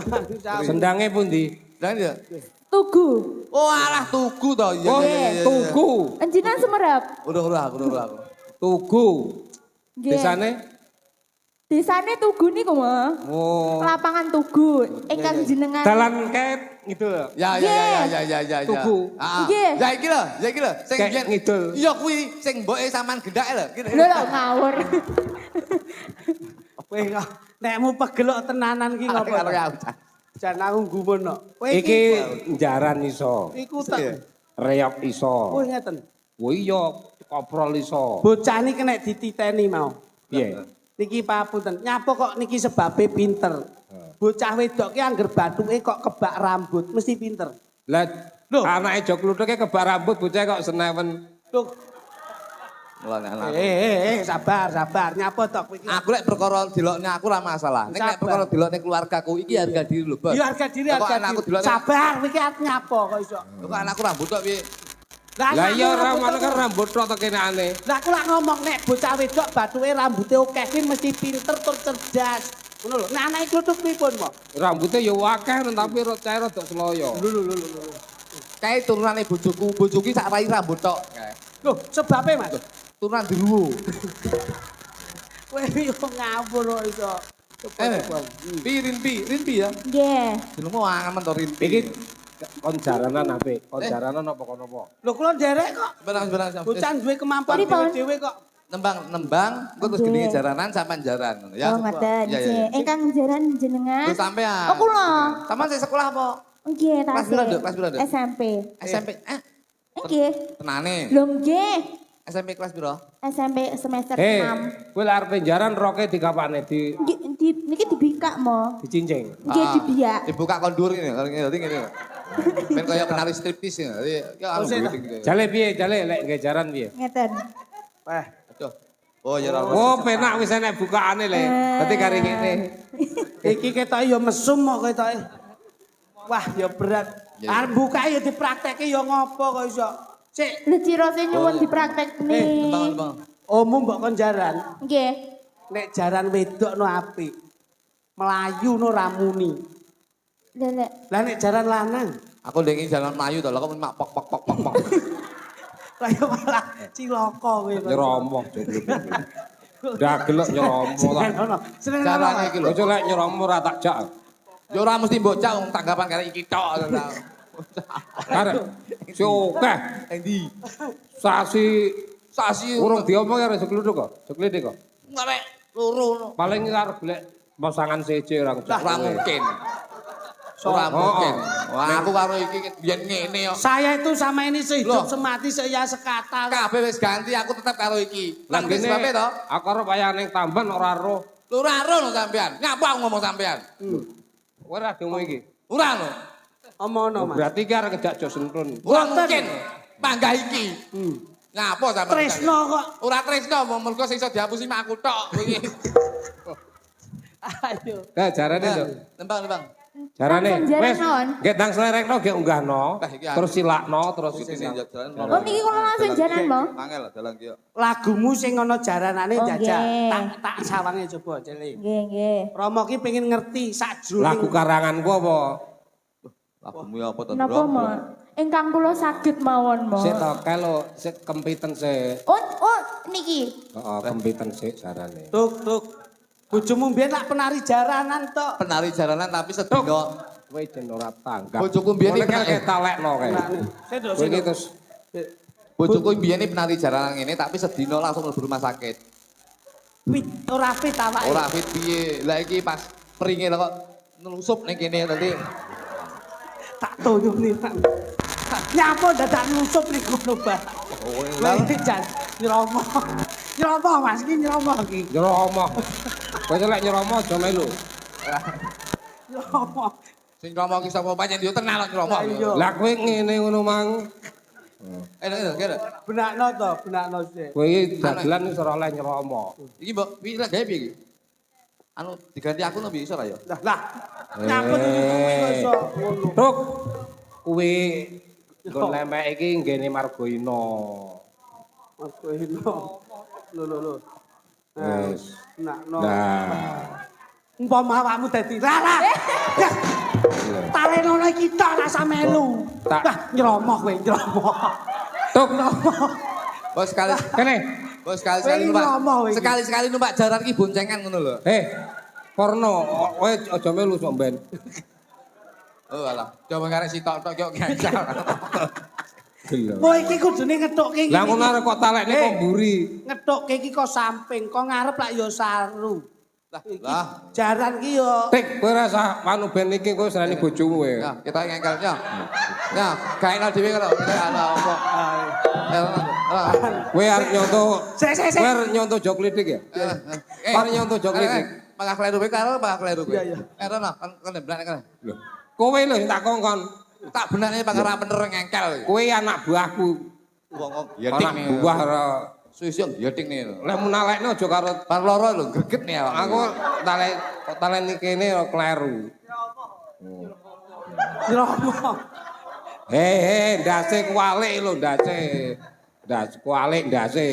sendange pundi? Lah dia. Tugu. Oh alah tugu to. Iya Oh, iya iya. tugu. Enjinan semerap. Udah aku. Tugu. Nggih. Desane? Desane Tugu niku, Mas. Oh. Lapangan Tugu. Ingkang jenengan. Dalan ket gitu lho. Ya. Tugu. Nggih. Ya iki lho, sing Kayak biyen ngidul. Iya kuwi sing mboke sampean gendake lho. Lho lho ngawur. Kowe kok nekmu pegelok tenanan ki ngopo? Karo ya ucap. Jan aku gumun kok. Kowe Iki njaran iso. iku tak. Reyok iso. Oh ngeten. Oh iya, koprol iso. Bocah ini kena dititeni mau. Piye? Niki papunten. Nyapa kok niki sebabe pinter. Bocah wedok ki angger bathuke kok kebak rambut mesti pinter. Lah, Loh. anake jog kluthuke kebak rambut bocah kok senewen. Loh, Mulane anak. sabar. Nyapa tok kowe iki? Aku lek perkara dilokne aku ora masalah. Nek lek Sabar. perkara dilokne keluargaku iki harga diri lho, Bos. Ya harga diri, Kok harga anakku diri. dilokne. Sabar, iki arep nyapa kok iso. Kok anakku rambut tok piye? Lah iya ora rambut ngono tok. kan rambut tok kenane. Lah aku lak ngomong nek bocah wedok bathuke rambute akeh kuwi mesti pinter tur cerdas. Ngono lho. Nek anake kluthuk pripun kok? Rambutnya ya akeh tapi cair rada sloyo. Lho. Kae turunane bojoku sak rai rambut tok. Kae. Loh, sebabe Mas. Turunan diruwo. Kowe yo ngawur kok iso. Rinpi ya. Nggih. Jenengmu angamen to Rinpi. Iki kon jaranan apik. Kon jaranan apa kon apa? Lho kula nderek kok. Sebenarnya. Bocah duwe kemampuan Pripun? dhewe kok. Nembang, engko terus Nggih. gini jaranan sampean jaran ngono ya. Oh, ngoten. Iya, iya. Nggih. Ingkang jaran jenengan. Terus sampean. Oh, kula. Sampean sing sekolah apa? Nggih, Kelas pira, Dok? Kelas pira, Dok? SMP. SMP. Nggih. Tenane. Lho nggih. SMP kelas pira? SMP semester Hei, 6. kowe lek arep jaran roke digapane Niki dibikak mo. dicincing. Nggih dibiak. Dibuka kondur ini, kalau ngene. Ben kaya penari striptease ya. Ya anu gitu. Jale piye? Jale lek nggih jaran piye? Ngeten. Aduh. Oh ya ora. Oh, penak wis enek bukaane le. Dadi kari ngene. Iki ketoke ya mesum kok ketoke. Wah, ya berat. Ya, ya. Arep buka ya dipraktekke ya ngopo kok iso. Sik, Lho cirose Oh, nyuwun iya. dipraktekne. Tembang. ommu mbok kon jaran. Nggih. Nek jaran wedok no apik. Melayu no ramuni. Lek Lah nek jaran lanang, Aku ndengi jalan Melayu to, lha kok mak pok. lah ya malah cilaka kowe. Nyeromoh jogluk. Dagelok nyeromoh ta. Seneng Carane iki lho. Ojo lek nyeromoh ora tak jak. Ya ora mesti bocah wong tanggapan karo iki tok. Karep si akeh Endi? sasi urung diomong karo sekluduk kok. Seklidik kok. Ngarek loro. Paling arep golek pasangan siji orang Ora mungkin. Ora Oh, mungkin. oh. Wah, aku karo iki biyen ngene yo. Saya itu sama ini sehidup Loh. semati saya sekata. Kabeh wis ganti, aku tetep karo iki. Lah Lan kene sebab to? aku arep wayah ning Tamban ora roh. Lu ora ro lho sampean. Ngapa aku ngomong sampean? Kowe ora diomong iki. Ora lho. Omono Mas. Berarti ki arek ngejak jo sentun. Ora Boten. mungkin. Panggah iki. Ngapa sampean? Tresno kok. Ora tresno, mergo sing iso dihapusi mak aku tok wingi. Ayo. Jarane lho. Tembang. Jarane Langsung jaran wis naon? nggih tang slerekno nggih unggahno. Lah, iki Terus silakno terus Sini iki. jalan. Oh niki kula langsung jalan mo. Angel dalan ki yo. Lagumu sing ana jaranane Oh, jajal. nggih. Tak sawange coba Celi. Nggih. Romo ki pengen ngerti Lagu sajroning karanganku apa? Lagumu ya apa to, Napa mo? ingkang kula saged mawon mo. Sik to kalau sik kempiten sik. Oh niki. Heeh, kempiten sik jarane. Tuk. Bojomu mbiyen lak penari jaranan tok. Penari jaranan tapi sedina. Kowe jen ora tanggap. Bojoku mbiyen iki kayak talekno kae. Sendok Kowe iki terus Bojoku mbiyen iki penari jaranan ngene tapi sedina langsung mlebu rumah sakit. Ora fit awake. Ora fit piye. Lah iki pas peringe lah kok nelusup ning kene tadi. Tak tuyuni nang. Nyapa dadak nusup ning kono ba. Lah iki jan nyromo. Nyromo Mas iki nyromo iki. nyeromo. Kowe lek nyeromo aja melu. Nyromo. Sing kromo ki sapa pancen yo tenan kok kromo. Lah iya. Lah kowe ngene ngono mang. Kene. Benakno to, benakno sik. Kowe iki dagelan wis ora oleh nyeromo. Iki mbok iki lek gawe piye iki? Anu diganti aku lebih iso ra ya? Lah. Nyapa iso ngono. Truk. Kuwi nggon lemek iki nggene Margoino. Aku ino. Lho. Wes. Benakno. Nah. Umpama awakmu dadi Rara. Talenono iki tok rasa melu. Wah, nyromoh kowe, nyromoh. Tuk. Bos sekali Kene. bos sekali numpak. ngomong iki. Sekali-sekali numpak jaran iki boncengan ngono lho. Porno, kowe aja melu sok ben. Oh alah, coba ngarep sitok-tok kok gagal. Gelo. Kowe iki kudune ngethukke iki. Lah ngono arek kok talekne kok mburi. Ngethukke iki kok samping, kok ngarep lak ya saru. Lah, Jaran ki yo. Tik, kowe rasa anu ben iki kowe serani bojomu kowe. ya kita ngengkel ya. Ya, gawe nang dhewe karo ana apa. Kowe arep nyonto. Sik. Kowe arep nyonto jok lidik ya? Arep nyonto jok lidik. Pangah kleru kowe karo pangah kleru kowe. Iya. Erono kan blak kan. Lho, kowe lho sing tak kongkon. Tak benane pangah ra bener ngengkel. Kowe anak buahku. Wong Anak buah ora suwi-suwi yeting nih. lek munalekno aja karo Par loro lho greget nih awak. aku talek iki kene kleru. Nyromoh. Ndase kualik lho ndase. Ndas kualik ndase.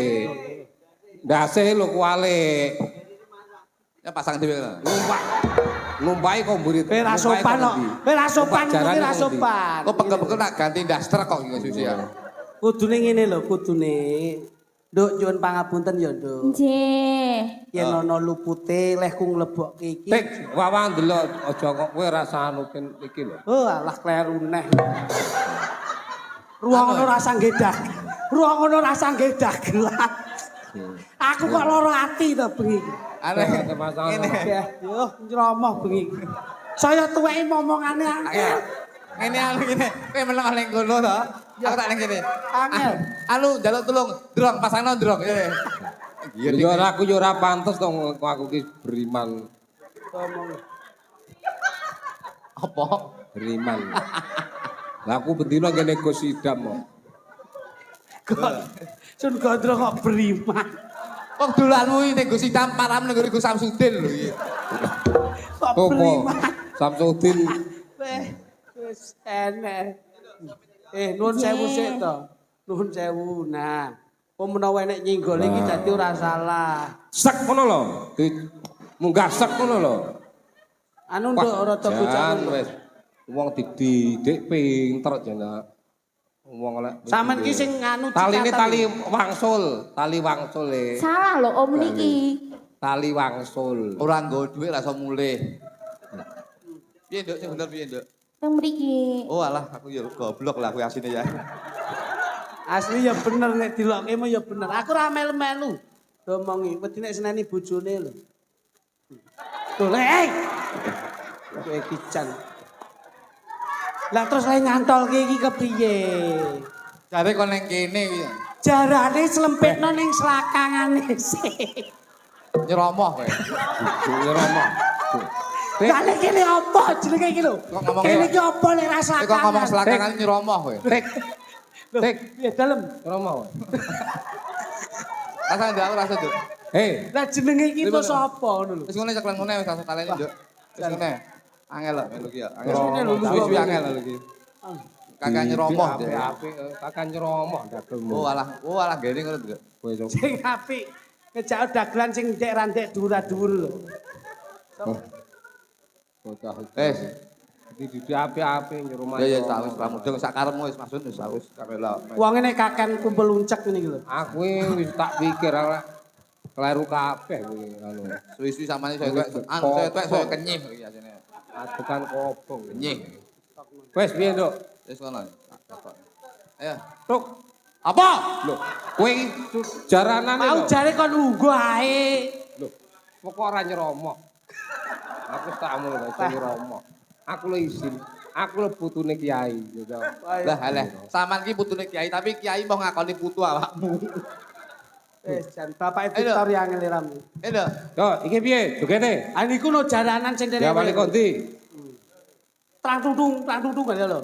Ndase lho kualik. Ya pasang dhewe kan. Numpai kok mburi. Kowe ra sopan kok. Kowe ra sopan, Numpak kowe ra jarane sopan. Kok pegel-pegel nak ganti daster kok iki suwi ya. Kudune ngene lho, kudune. Nduk nyuwun pangapunten ya, Nduk. Nggih. Yen ana lupute lehku nglebokke iki. Tik, wawang delok aja kok kowe rasa anukin iki lho. Oh, alah kleru neh. Ruang ono rasa ngedak. Ruang ono rasa ngedak gelang. Aku kok loro ati to bengi. Aneh. Ngene. Yo nyromoh bengi. Saya tuweki momongane angel. Ngene anu ngene. Kowe meneng ning kono to. Aku tak ning kene. Angel. Anu njaluk tulung, Drong pasangno Drong. Yo ora aku yo ora pantes to aku ki beriman. Apa? Beriman. Lah aku bendina ngene Gus Idam kok. Sun Gondro kok beriman. Wong dolanmu iki ning Gus Idam param ning Gus Samsudin lho iki. Kok Apa? beriman. Samsudin Wis enek. Nuwun sewu sik to. Nuwun sewu. Nah, kok menawa enek nyenggol iki dadi ora salah. sek ngono lho. Munggah sek ngono lho. Anu nduk rada bocah. wis. Wong dididik pinter jane. Wong lek Sampeyan ki sing nganu taline cikatan. tali wangsul e. Salah lho om niki. Tali wangsul. Ora nggo dhuwit ra iso mulih. Piye Nduk sing bener piye Nduk? Teng mriki. Oh alah aku ya goblok lah kowe asine ya. Asli ya bener nek dilokke mah ya bener. Aku ora melu-melu. Domongi wedi nek seneni bojone lho. Tuh lek. Kowe kican. Lah terus lek ngantolke iki kepiye? Jare kon ning kene iki. Jarane slempetno ning selakangane sik. Nyeromoh kowe. Nyeromo. Lah lek kene apa jenenge iki lho? Kok ngomong Kene iki apa lek ra Kok selakangan? ngomong selakangan nyeromoh kowe. Tik. Tik. Piye dalem? Nyeromo. Rasa ndak aku rasa Nduk. Lah jenenge iki to sapa ngono lho? Wis ngene ceklan ngene wis rasa talene Nduk. Wis ngene. Angel lho melu ki ya. Angel. Ngene lho, Suwi-suwi angel lho iki. Kakak nyeromoh. Apik, kakak nyeromoh dagelmu. Oh alah gene ngono Nduk. Kowe sok. Sing apik ngejak dagelan sing ndek ra ndek dhuwur-dhuwur lho. Bocah. Wes. Di api-api nyuruh Ya wis pramudeng sak karepmu wis maksud wis kamela. Wong ini kaken kumpul uncek ini lho. Aku wis tak pikir ora kleru kabeh kuwi anu. Suwi-suwi samane saya tuwek saya kenyih iki asine. Adegan kobong. Kenyih. Wes piye, Nduk? Wis ngono. Ayo. Tuk, Apa? lho, kowe iki jaranane Mau lho. jare kon ungguh ae. Lho, kok ora nyeromok. Aku tak amul wis nyeromok. Aku lho izin. Aku lho putune kiai. Lah alah, sampean ki putune kiai tapi kiai mau ngakoni putu awakmu. Jan bapak Victor yang ngeliram. Lho. Yo, iki piye? Jogete? Ah niku no jaranan sing Ya balik kondi. Trang tudung gak lho.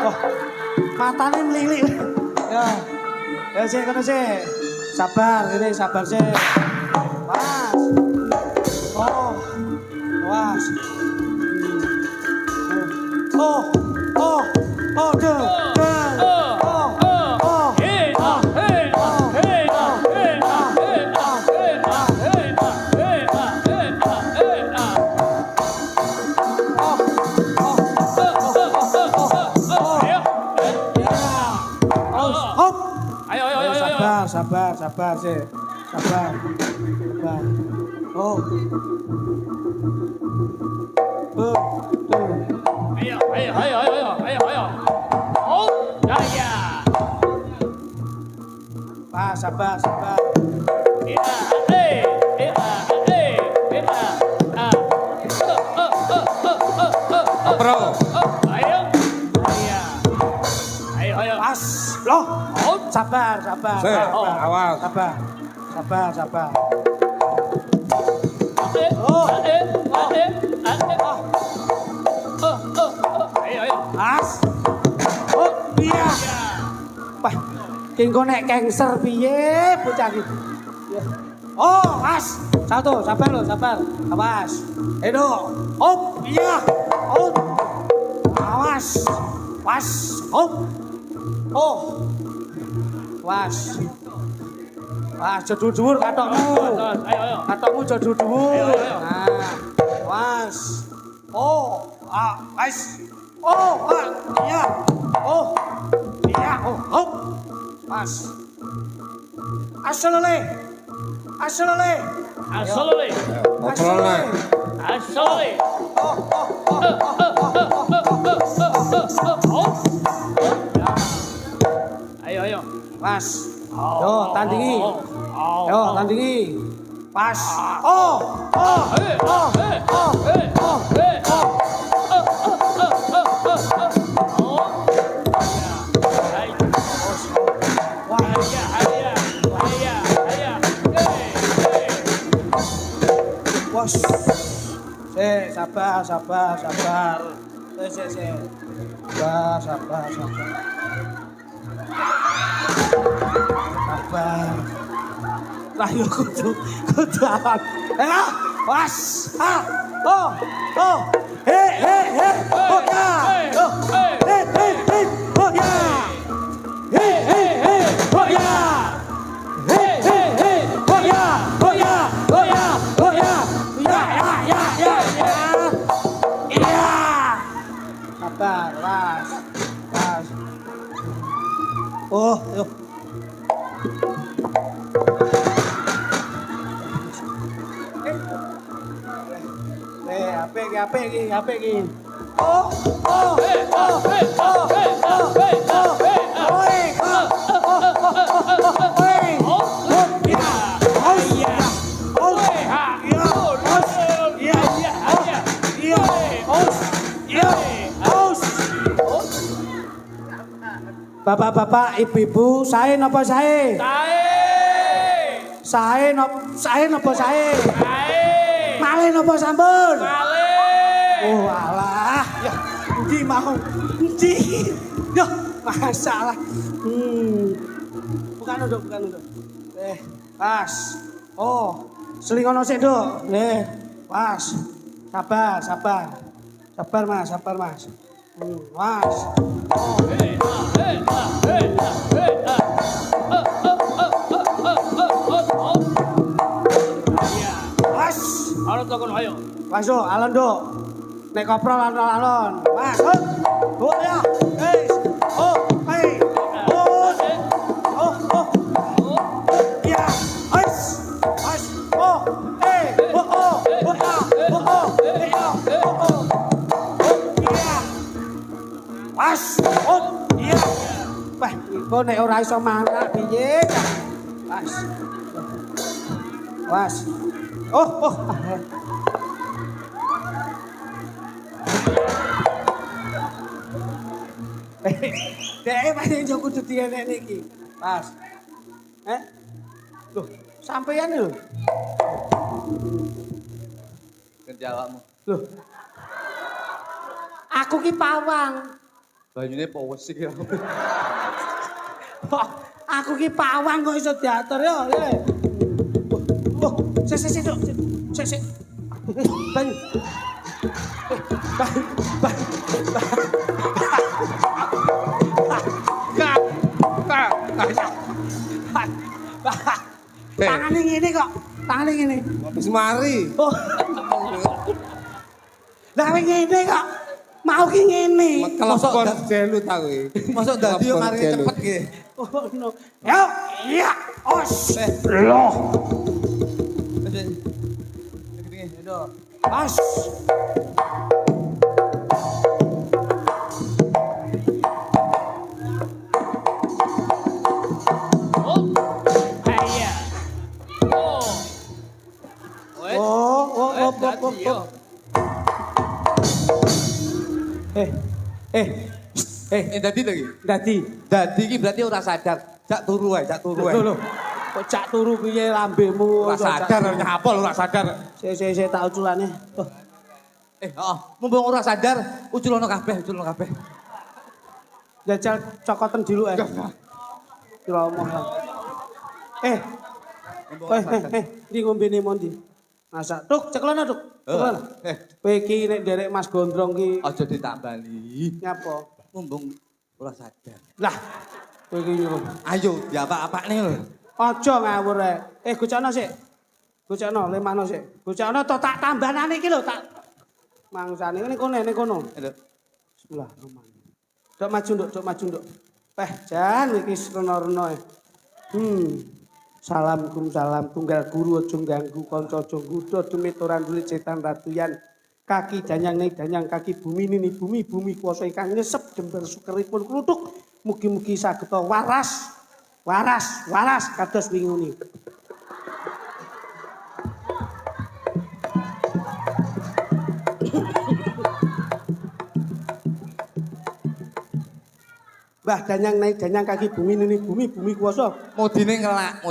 Oh, matane mlilik. Ya. Ya sih kono sih. Sabar, ini sabar sih. Mas. Oh. Was. Oh. Oh. Oh, deh. Sabar sih. Sabar. Oh. Tuh. Ayo. Oh, ya. Pak, sabar. Bro. Ayo. Pas. Loh. Sabar. Awas. Sabar. Ayo. Pas. Oh, iya. Wah, kengko nek cancer piye bocah iki? Oh, pas. Satu, sabar. Awas. Edo. Oh, iya. Oh. Awas. Pas. Oh. Was. Jodul-dhuwur katokmu. Ayo. Katokmu jodul-dhuwur. Ayo. Nah. Was. Oh, was. Oh, iya. Oh. Iya, oh. Was. Asolole. Ayo. Pas. Yo, tandingi. Pas. Bos. Sabar. Sabar. Lah yo kudu awan. Was. Oh. He. Oh ya. He. Oh ya. He. Oh ya. He. Oh ya. Ya. Iya. Sabar, was. Oh, yo. Apa iki? Bapak-bapak, ibu-ibu, sae napa sae? Sae napa sae? Malih napa sampun? Oh alah, ya endi mau? Endi? Yo, masalah. Bukan nduk. Pas. Oh, selingono sik, Nduk. Pas. Sabar. Sabar, Mas. Mas. Mas. Alon takon ayo. Masuk, alon, Nduk. Nek koprol alon-alon. Mas, oh ya. Wis. Oh, hei. Oh. Ya. Wis. Mas. Oh. Mas. Oh. Iya. Wah, kok nek ora iso manak piye? Mas. Oh. Dek paling yo kudu dienekne iki. Mas. Loh, sampeyan lho. Ganti awakmu. Loh. Aku ki pawang. Banyune powes iki. Aku ki pawang kok iso diatur yo. Oh, sik, Duk. Sik. Banyu. Tangane ngene kok. Tangane ngene. Wis mari. Oh. Lah ngene kok. Mau ki ngene. Kelopon jelu ta kowe. Masuk dadi yo mari cepet ki. Oh, no. Yo, iya. Os. Loh. Pas. Oh. Dadi to iki. Dadi iki berarti ora sadar. Jak turu ae. Lho. Kok cak turu piye lambemu? Ora sadar nyapol ora sadar. Sik tak uculane. Oh. Mumpung ora sadar, uculono kabeh. Jajal cokoten dulu Kira omong. Ndi ngombene mondi? Masak. Tuk, ceklono, Tuk. Ceklono. Kowe iki nek nderek Mas Gondrong ki Aja ditambali. nyapa? Mumpung ora sadar. Lah, kowe iki nyuruh. Ayo, diapa-apane lho. Aja ngawur rek. Gocokno sik. Gocokno, lemahno sik. Gocokno to tak tambanane iki lho, tak mangsane ning kono. Bismillahirrahmanirrahim. Dok maju, Nduk. Jan iki rena-rena. Salam tunggal guru aja ganggu kanca aja nggodha demit ora ndulit setan ratuyan. Kaki danyang kaki bumi nini bumi kuasa ingkang nyesep jembar sukeripun kluthuk. Mugi-mugi saged waras kados winguni. Mbah danyang kaki bumi nini bumi kuasa. Modine ngelak.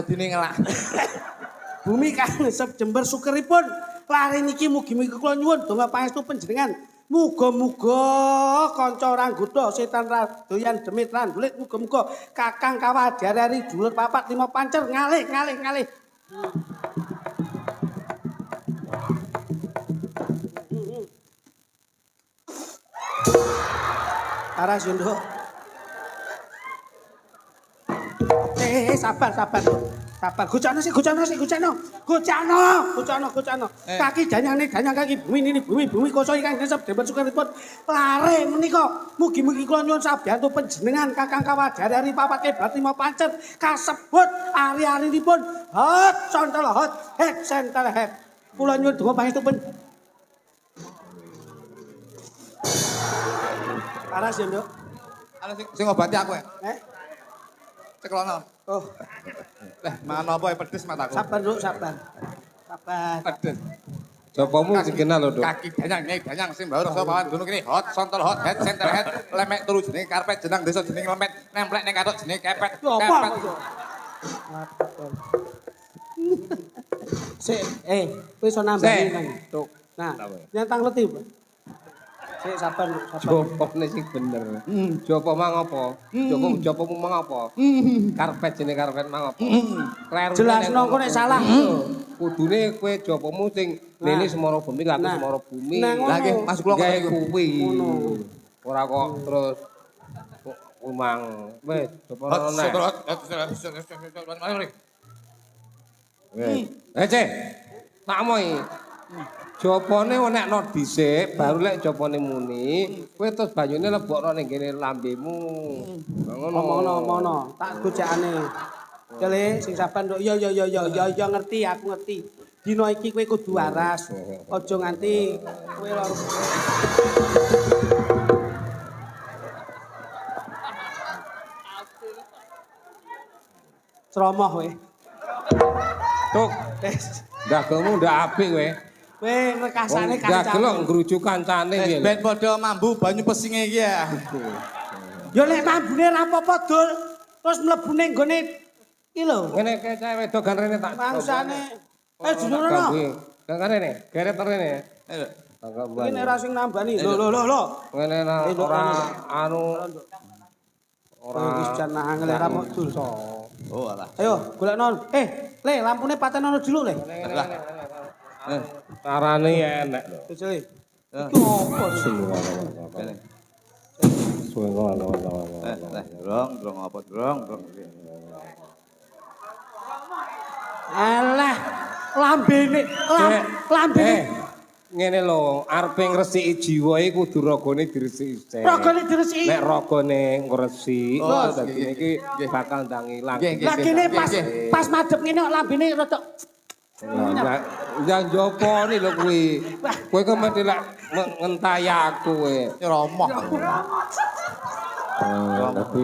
Bumi kang nyesep jembar sukeripun. Lare niki mugi-mugi kula nyuwun donga pangestu panjenengan. Muga-muga kanca ora nggodha setan doyan demit lan dulit. Muga-muga Kakang Kawadharari dulur 4 5 pancer ngalih. Aras yo, Nduk. Sabar. Gocano. Kaki danyang kaki bumi koso ingkang nyesep demen sukeripun. Lare menika mugi-mugi kula nyuwun sabiyantu panjenengan Kakang Kawadharari 4 kebat 5 pancet kasebut ari-arinipun hot sentel het. Kula nyuwun donga pangestu Paras ya, Nduk. Ana sing ngobati aku ya. Ceklono. Oh, Leh, mangan apa ya pedes mataku. sabar, Nduk, sabar. Sabar. Pedes. Jopomu dikenal lho, Dok. Kaki danyang sing baur sopawan gunung kene hot sontol hot head center head lemek turu jenenge karpet jeneng desa jenenge lemet nemplek ning katok jenenge kepet. Apa? Sik, kowe iso nambahi Sik, kan. Dok. Nah, nyantang leti, Pak. Sik sabar, Nduk, sabar. Jopone sing bener. Jopo mang apa? Jopomu mang apa? Karpet jenenge karpet mang apa? Kleru. Jelasno kok nek salah. Kudune kowe jopomu sing lene semara bumi laku semara bumi. Lah nggih Mas kula gawe ngono kuwi. Ngono. Ora kok terus umang. Wis jopo nek. Cek. Tak moy. Jopone nekno dhisik, baru lek jopone muni, kowe terus banyune lebokno ning kene lambemu. Ngono. Tak gojekane. Kele sing sabar Nduk. Ya ngerti, aku ngerti. Dina iki kowe kudu waras. Aja nganti kowe loro. Ceromoh kowe. Tuk, dagangmu ndak apik kowe. Kowe rekasane Ndak kancamu. gelok ngrujuk kancane piye. Ben padha mambu banyu pesinge iki ya. Ya nek mambune ra apa-apa, Dul. Terus mlebu ning gone iki lho. Ngene kae cewek dogan rene tak. Bangsane. Junurono. Dogan rene, geret rene. Ayo. Iki nek ra sing nambani. Lho. Ngene ora anu ora Wis jan angel ra mok Dul. Oh alah. Ayo, golekno. Le, lampune patenono dulu, Le. carane enek lho. Kecil. Iku opo? Drong apa drong. Alah, lambene. Ngene lho, arepe ngresiki jiwa iku kudu ragane diresiki sik. Ragane diresiki. Nek ragane ngresik, dadi iki bakal ndang ilang. Lah kene pas madhep ngene kok lambene rada Yang jopo nih lho kuwi. Kuwi kok mesti lek ngentay aku kowe. Nyeromoh. Tapi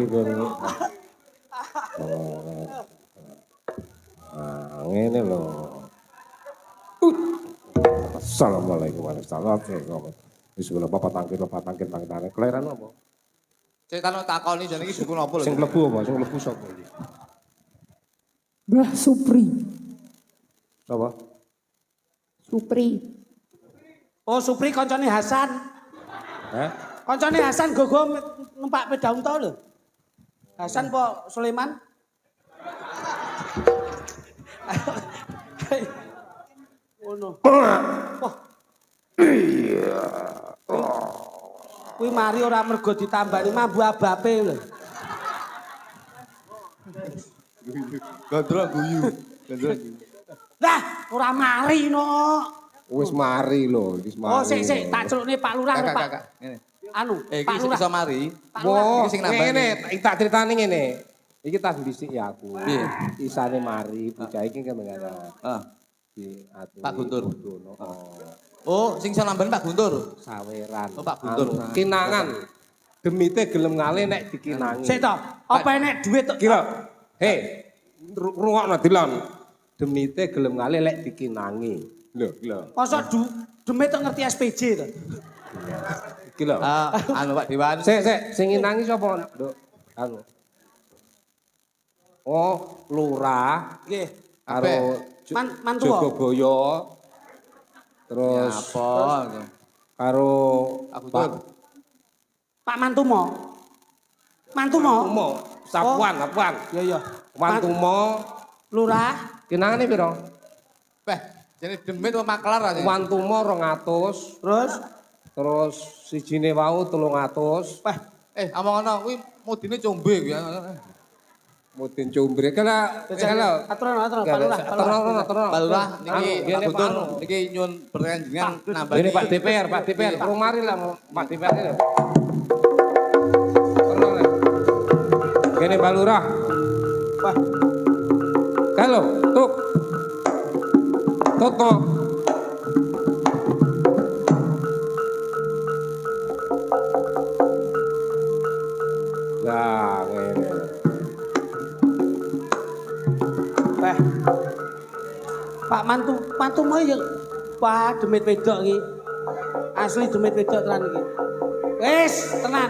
ngene lho. Assalamualaikum warahmatullahi wabarakatuh. Bismillah bapak tangkir tangkir. Kelahiran apa? Ceritane takoni jane iki suku napa lho? Sing mlebu apa? Sing mlebu sapa iki? Mbah Supri. Sapa? Supri. Oh, Supri koncone Hasan. Hah? Koncone Hasan gogo numpak sepeda unta lho. Hasan po Sulaiman? Ngono. Wah. Iya. Kuwi mari ora mergo ditambani mambu abape lho. Gondro guyu. Lah, ora mari no. Wis mari lho, wis mari. Oh, sik, tak celukne Pak Lurah lho, Pak. Kakak, ngene. Anu, Iki Pak sing Lurah. iso mari. Wah, Iki sing nambah. ngene, tak critani ngene. Iki tak bisik ya aku. Piye? Isane mari, bocah iki kemengana. Ah. Di atu. Pak Guntur. Oh, Oh, sing iso nambahin Pak Guntur. saweran. Oh, Pak Guntur. Anu, kinangan. Demite gelem ngale nek dikinangi. Sik to, apa enek duit to? Kira. Hei, rungokno dilon. Demite gelem ngale lek dikinangi. Lho. Masa demit tok ngerti SPJ to? Iki lho. Anu Pak Dewan. Sik, sing nginangi sapa, Nduk? Anu. Oh, lurah Nggih. karo Mantua. Jogoboyo. Terus Apa? karo Pak Guntur. Pak Mantumo. Mantumo, Sapuan. Iya. Mantumo, Lurah. kinangane piro? Beh, jane demit apa maklar aja. Mantumo 200, terus sijine wau 300. Wah, Omong-omong kuwi mudine combe kuwi. Mudin Cumbre kala aturan Pak Lurah. Pak Lurah niki Pak Anu, Guntur anu. niki nyuwun berkenjengan nambah. Ini Pak DPR, perlu mari lah Pak DPR ini. Perlu lah. Gini Pak Lurah. Wah, Kalau, tuk. Toto. mantu mau ya. Wah, demit wedok iki. Asli demit wedok tenan iki. Wis, tenan.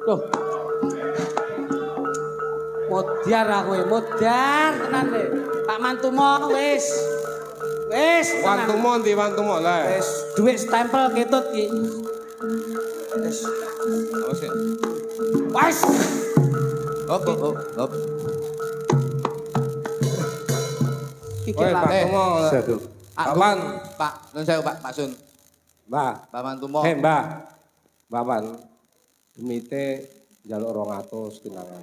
Loh. Modar aku, modar tenan le. Pak Mantumo wis. Wis, tenan. Wantumo lah. Wis, duit stempel ketut iki. Wis. Awas ya. Wis. Hop. Iki Oi, lah. Pak Tumo. Kapan? Pak, nun saya Pak Sun. Mbah. Pak Mantumo. Mbah. Bapan. Demite njaluk 200 kinangan.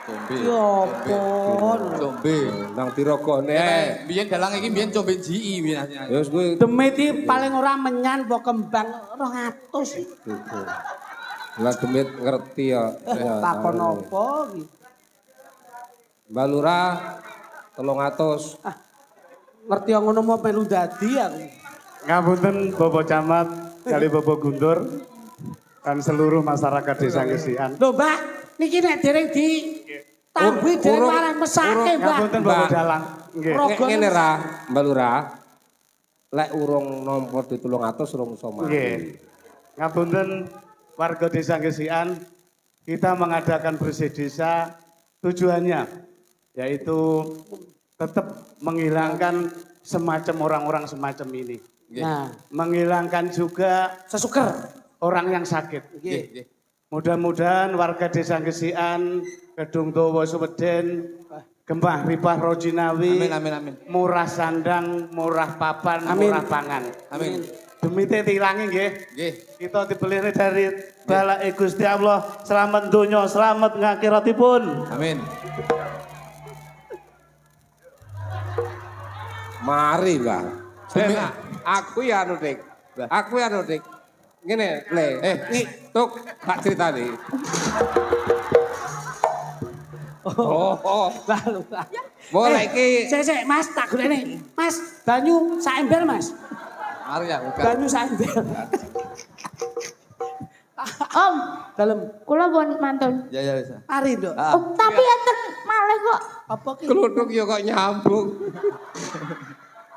Combe. Ya ampun. Combe. Nang pirogone. Biyen dalang iki biyen combe GI biyen. Ya wis kuwi Demit iki paling ora menyan apa kembang 200. lah demit ngerti ya. Takon apa iki? Mbak Lurah 300. Ngerti yang ngono mau melu dadi aku. Ngapunten Bapak Camat, kali Bapak Guntur, dan seluruh masyarakat Desa Gesian. Lho, Mbak, niki nek dereng di tambi dereng Urung- marang mesake, Mbak. Ngapunten Bapak Mbak. Dalang. Nggih. Rogo Ngene ra, Mbak Lurah. Lek urung nampa di 300 urung iso mati. Nggih. Ngapunten warga Desa Gesian, kita mengadakan bersih desa tujuannya yaitu tetap menghilangkan semacam orang-orang semacam ini. Nah, Menghilangkan juga sesuker. orang yang sakit. Nggih. Mudah-mudahan warga Desa Gesian, Kedung Dawa Suweden, Gembah Ripah Rojinawi, Amin. murah sandang, murah papan, Amin. murah pangan. Amin. Demi tilangi nggih. Nggih. Kita dibeli dari balai Gusti Allah. Selamat donya, selamat ngakhiratipun. Amin. Mari, Mbak. Aku ya anu, Dik. Aku ya anu, Dik. Ngene, Le. Tuk, tak critani. Oh. Lalu. Boleh iki Sik, Mas, tak golekne. Mas, banyu sak ember, Mas. Mari ya, bukan. Banyu sak ember. Om, Dalem. kula pun mantun. Ya wis. Mari, Nduk. Oh, tapi enten malih kok. Apa ki? kluthuk ya kok nyambung.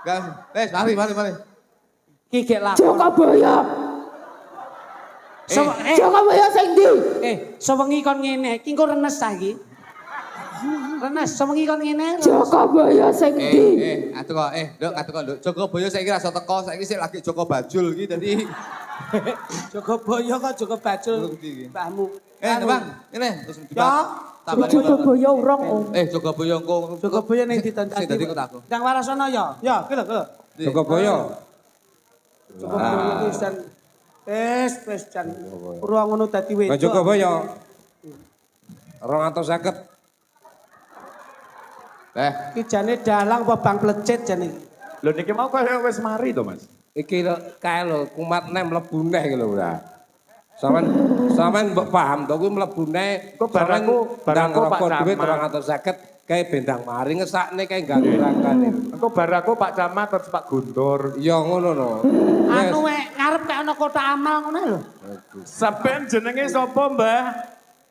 Gas. Wes, mari. Ki gek lakon. Jokabaya. Jokabaya sing ndi? Sewengi kon ngene, ki engko renes ta iki. Renes, sewengi kon ngene. Jokabaya sing ndi? Atuh kok, Nduk, Nduk. Jogobaya saiki ra iso teko, saiki sik lagi Joko Bajul iki dadi Jogobaya kok Joko Bajul. Mbahmu. Bang, ngene wis Ya. Jokabaya urung, Om. Jogobaya engko Jogobaya ning ditandani. Sing dadi kotaku. Nang Warasana ya. Ya, ki lho. Jogobaya. Jogobaya ki jan wis jan ora ngono dadi wedok. Mbak Jogobaya. 250. Ki jane dalang apa bang plecet jane. Lho niki mau kaya wis mari to, Mas. Iki lho kae lho kumat nem mlebu neh iki lho ora. Sampeyan mbok paham to kuwi mlebu neh. Kok barangku Pak rokok dhuwit Camat. 250 kae bendang mari ngesakne kae ganggu rangkane. Engko baraku Pak Camat terus Pak Guntur. Ya ngono no. Anu ngarep kayak ana kotak amal ngono lho. Sampeyan jenenge sapa, Mbah?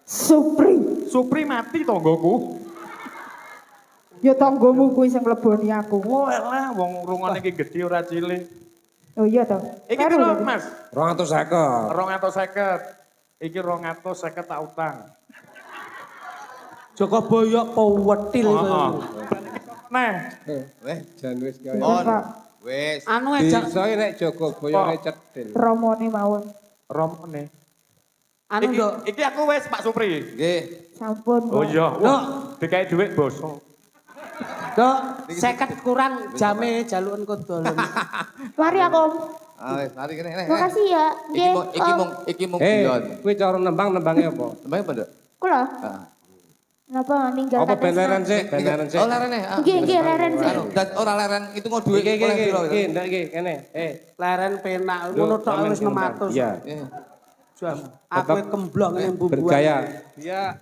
Supri. Supri mati tonggoku. Ya tanggomu kuwi sing mleboni aku. Oh elah wong rungane iki gedhe ora cilik. Oh iya to. Iki Karo piro, tadi. Mas? 250. 250. Iki 250 tak utang. Jogobaya pewetil Heeh. kowe. Nah, Weh, Jan wis kaya. on. Pak. Wis. Anu Disoe nek Jogobaya ne cedhil. Romone mawon. romone. anu Nduk. Iki aku wis Pak Supri. Nggih. Sampun. Oh Pak. iya, Nduk. dikai dhuwit bosok. Nduk, 50 kurang jame jaluken kodol. Mari aku, Om. Wis, mari kene. Makasih ya. Nggih. Om. Iki mung Eh, guyon. kuwi cara nembang-nembange apa? Nembang apa, Nduk? Kula. Heeh. Napa ninggal Apa Kak Tresna? beneran sih? Beneran sih. Oh, larene. Nggih, leren sih. Anu, dan ora leren itu mau duit Iki oleh piro? ndak iki kene. Leren penak ngono tok wis 600. Iya. Jas, aku kemblong ning bumbu. Bergaya. Iya,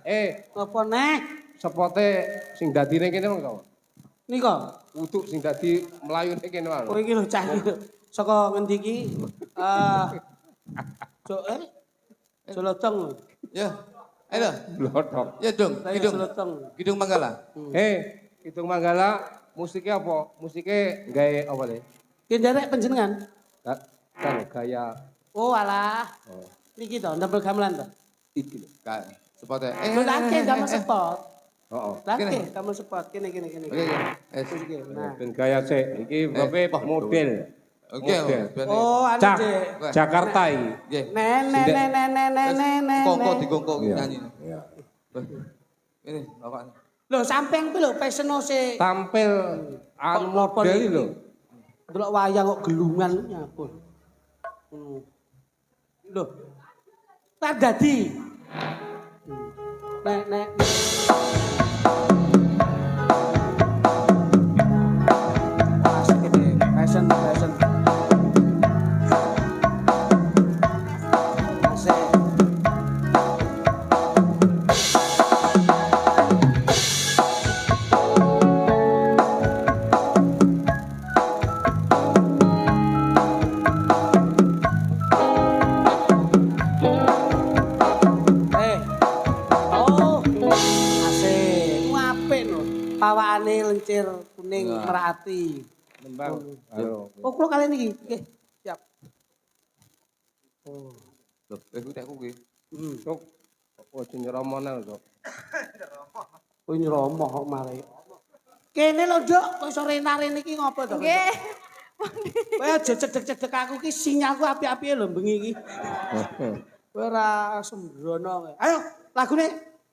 Apa neh? sepote sing dadine kene mongko. Nika, Utuk sing dadi mlayune kene wae. kowe iki lho cah iki. Saka ngendi iki? Jolotong. Ya. Ayo. Glodok. Ya dong, Kidung. Selotong. Kidung Manggala. Kidung Manggala musiknya apa? Musiknya gaya apa deh? Ki nderek panjenengan. Kan gaya Oh alah. Niki to, ndamel gamelan to. iki lho. Spotnya. Lho lake gamel spot. Heeh. Lake gamel spot. Kene. Oke. Iki. Nah. Ben gaya sik iki bape model. Oke. Oh, anu Cak, Dik. Jakarta iki. Nggih. Nenek. Kongko digongko nyanyi. Iya. Ini bapak. Lho sampean kuwi lho pesenose Tampil anu Apa model niki? lho. delok wayang kok gelungan nyapun. Lho. Tak dadi. Nek. Asik ini, fashion. Asik. Pawakane lencir kuning merati. Nembang. Ayo. Oh, kula kalian iki. Nggih, siap. Oh. Loh, kuwi tek kuwi. Sok ojo nyeromonel sok. Oh nyromo kok mare. Kene lho, Nduk, kok iso rena-rene iki ngopo to? Nggih. Kowe aja cedek-cedek aku ki sinyalku api-api lho bengi iki. Kowe ora sembrono kowe. Ayo, lagune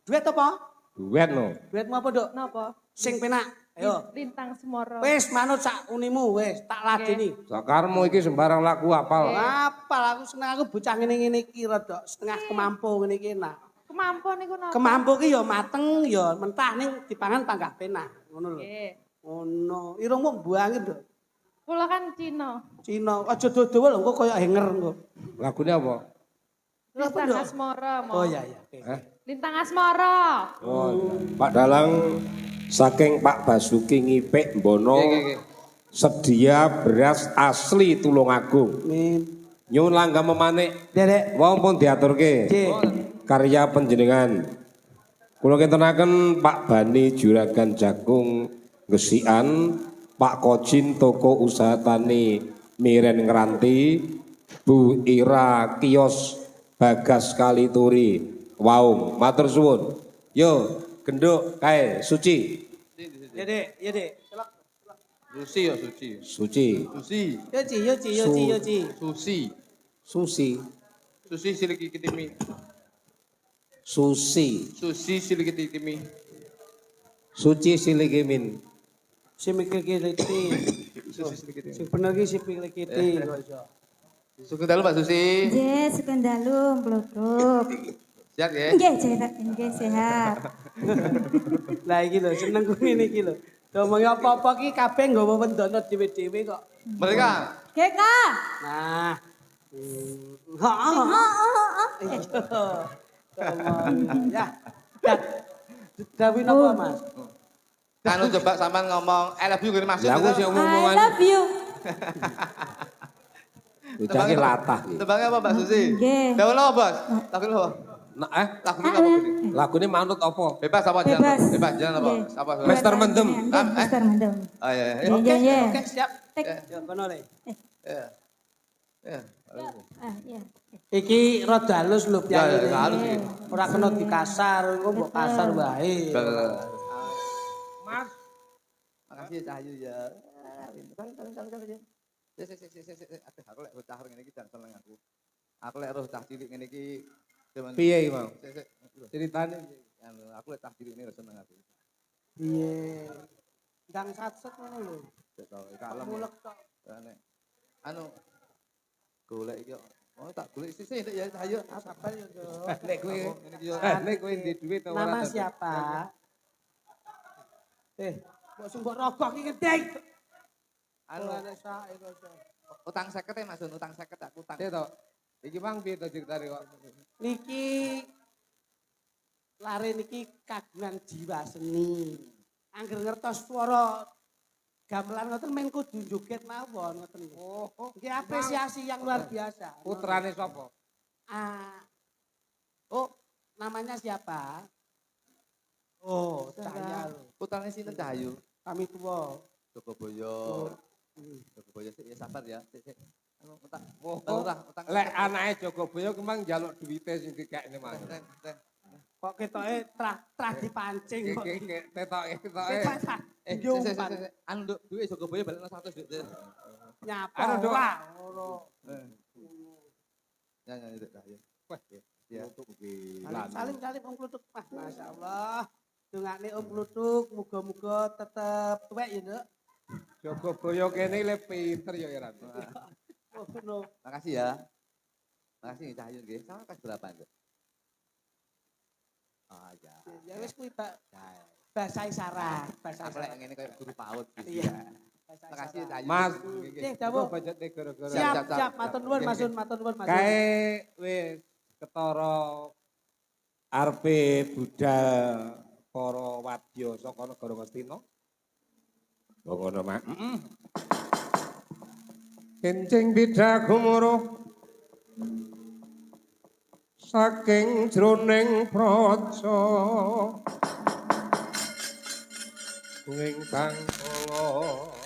duet apa? Duet no. Duetmu apa, Nduk? Napa? Sing penak. Ayo. Lintang Semoro. Wis manut sak unimu wis tak ladeni. Sakarmu iki sembarang lagu apal. Apal aku seneng aku bocah ngene-ngene iki rada setengah kemampu ngene iki enak. Kemampuan niku napa? Kemampu ki ya mateng ya mentah ning dipangan panggah penak ngono lho. Nggih. Ngono. Irungmu mbuange, Nduk. Kula kan Cina. Cina aja dawa lho engko kaya henger engko. Lagune apa? Lintang Asmara. Oh iya. Oke. Lintang Asmara. Oh, Pak Dalang saking Pak Basuki Ngipik Mbono sedia beras asli Tulungagung. Min. Nyuwun langgam memanik Derek. wong pun diaturke. Nggih. Karya panjenengan. Kula kintenaken Pak Bani Juragan Jagung Gesian, Pak Kojin toko usaha tani Miren Ngranti, Bu Ira kios Bagas Kalituri. Waung, matur suwun. Yo, genduk kae suci. Ya, Dik. Susi ya suci. Suci. Susi. Yo, Ci. Susi. Susi. Susi silik kitimi. Susi. Susi silik kitimi. Suci siligimin. Si mikir kiliti. Susi silik kitimi. Si bener ki si pikir kiliti kok iso. Suka dalu Pak Susi. Nggih, sugeng dalu, mblodok. Siap ya. Nggih, sehat. Lah iki lho seneng ku ngene iki lho. Ngomong apa-apa ki kabeh nggawa wendono dhewe-dhewe kok. Mereka. Nggih, Kak. Nah. Heeh. Ya. Dawi napa, Mas? Anu coba sampean ngomong I love you gini maksud. Ya aku sih I omongan. love you. Bocah ki latah iki. Tebangnya apa Mbak Susi? Nggih. Dawa apa Bos? Lagu apa? Nah, Lagu apa gini? lagune manut apa? Bebas apa Bebas. jangan? Bebas jangan apa? Nggih. Apa? Mister Mendem. Nggih, Mister Mendem. Oh iya. Nggih. Oke, siap. Tek. Ya, kono le. Ya. Ya. Ah, iya. Iki rada halus lho Ya, piye. ya, halus iki. Ora kena dikasar, engko mbok kasar wae. Mas. Makasih Cahyu ya. Kan. Aku lek bocah ngene iki jan seneng aku. Aku lek roh cah cilik ngene iki jaman Piye iki mau? Sik. Ceritane Aku lek cah cilik ngene seneng aku. Piye? Ndang satset ngono lho. Kalem. Mulek tok. Anu golek iki oh tak golek sisih ya Cahyu. Sabar ya, Nduk. nek kowe Ngene iki yo. nek kowe ndek dhuwit ora. Nama siapa? Mbok sing mbok rogok iki gedeng. Anu utang 50 ya Mas, utang 50 aku utang. Piye to? Iki mang piye to ceritane kok? Niki lare niki kagungan jiwa seni. Angger ngertos swara gamelan ngoten men kudu joget mawon ngoten. Oh, nggih apresiasi yang luar biasa. Putrane sapa? Ah. Namanya siapa? Oh, Cahya. Putrane sinten Cahayu? Kami tua. Jogoboyo. Jogoboyo sik ya sabar ya. Sik. Anu utang. Oh, Utang. lek anake Jogoboyo kemang njaluk duwite sing dikekne mang. Kok ketoke trah dipancing kok. Tetoke. Anu Nduk, duwe Jogoboyo balekno 100 Nduk. Nyapa Anu, Duk. ora ngono. Ya Nduk Cahayu. Wah, Ya. Salim Om Klutuk. Masyaallah. Dongane Om Klutuk muga-muga tetep tuwek ya, Nduk. Jogoboyo kene le pinter ya Iran. Oh, ngono. Makasih ya. Makasih Cahayu nggih. Sama kas berapa Nduk? Oh ya. Ya wis kuwi bahasa isyarat, bahasa Aku lek isyarat. ngene koyo guru PAUD gitu. Iya. Makasih Cahayu. Mas, Nggih, dawuh. budget gara-gara. Siap, matur nuwun Masun, matur nuwun Masun. Kae wis ketara arepe budal para wadya saka negara Ngastina. Kok ngono, Mak? Kencing bidah gumuruh saking jroning praja ingkang kala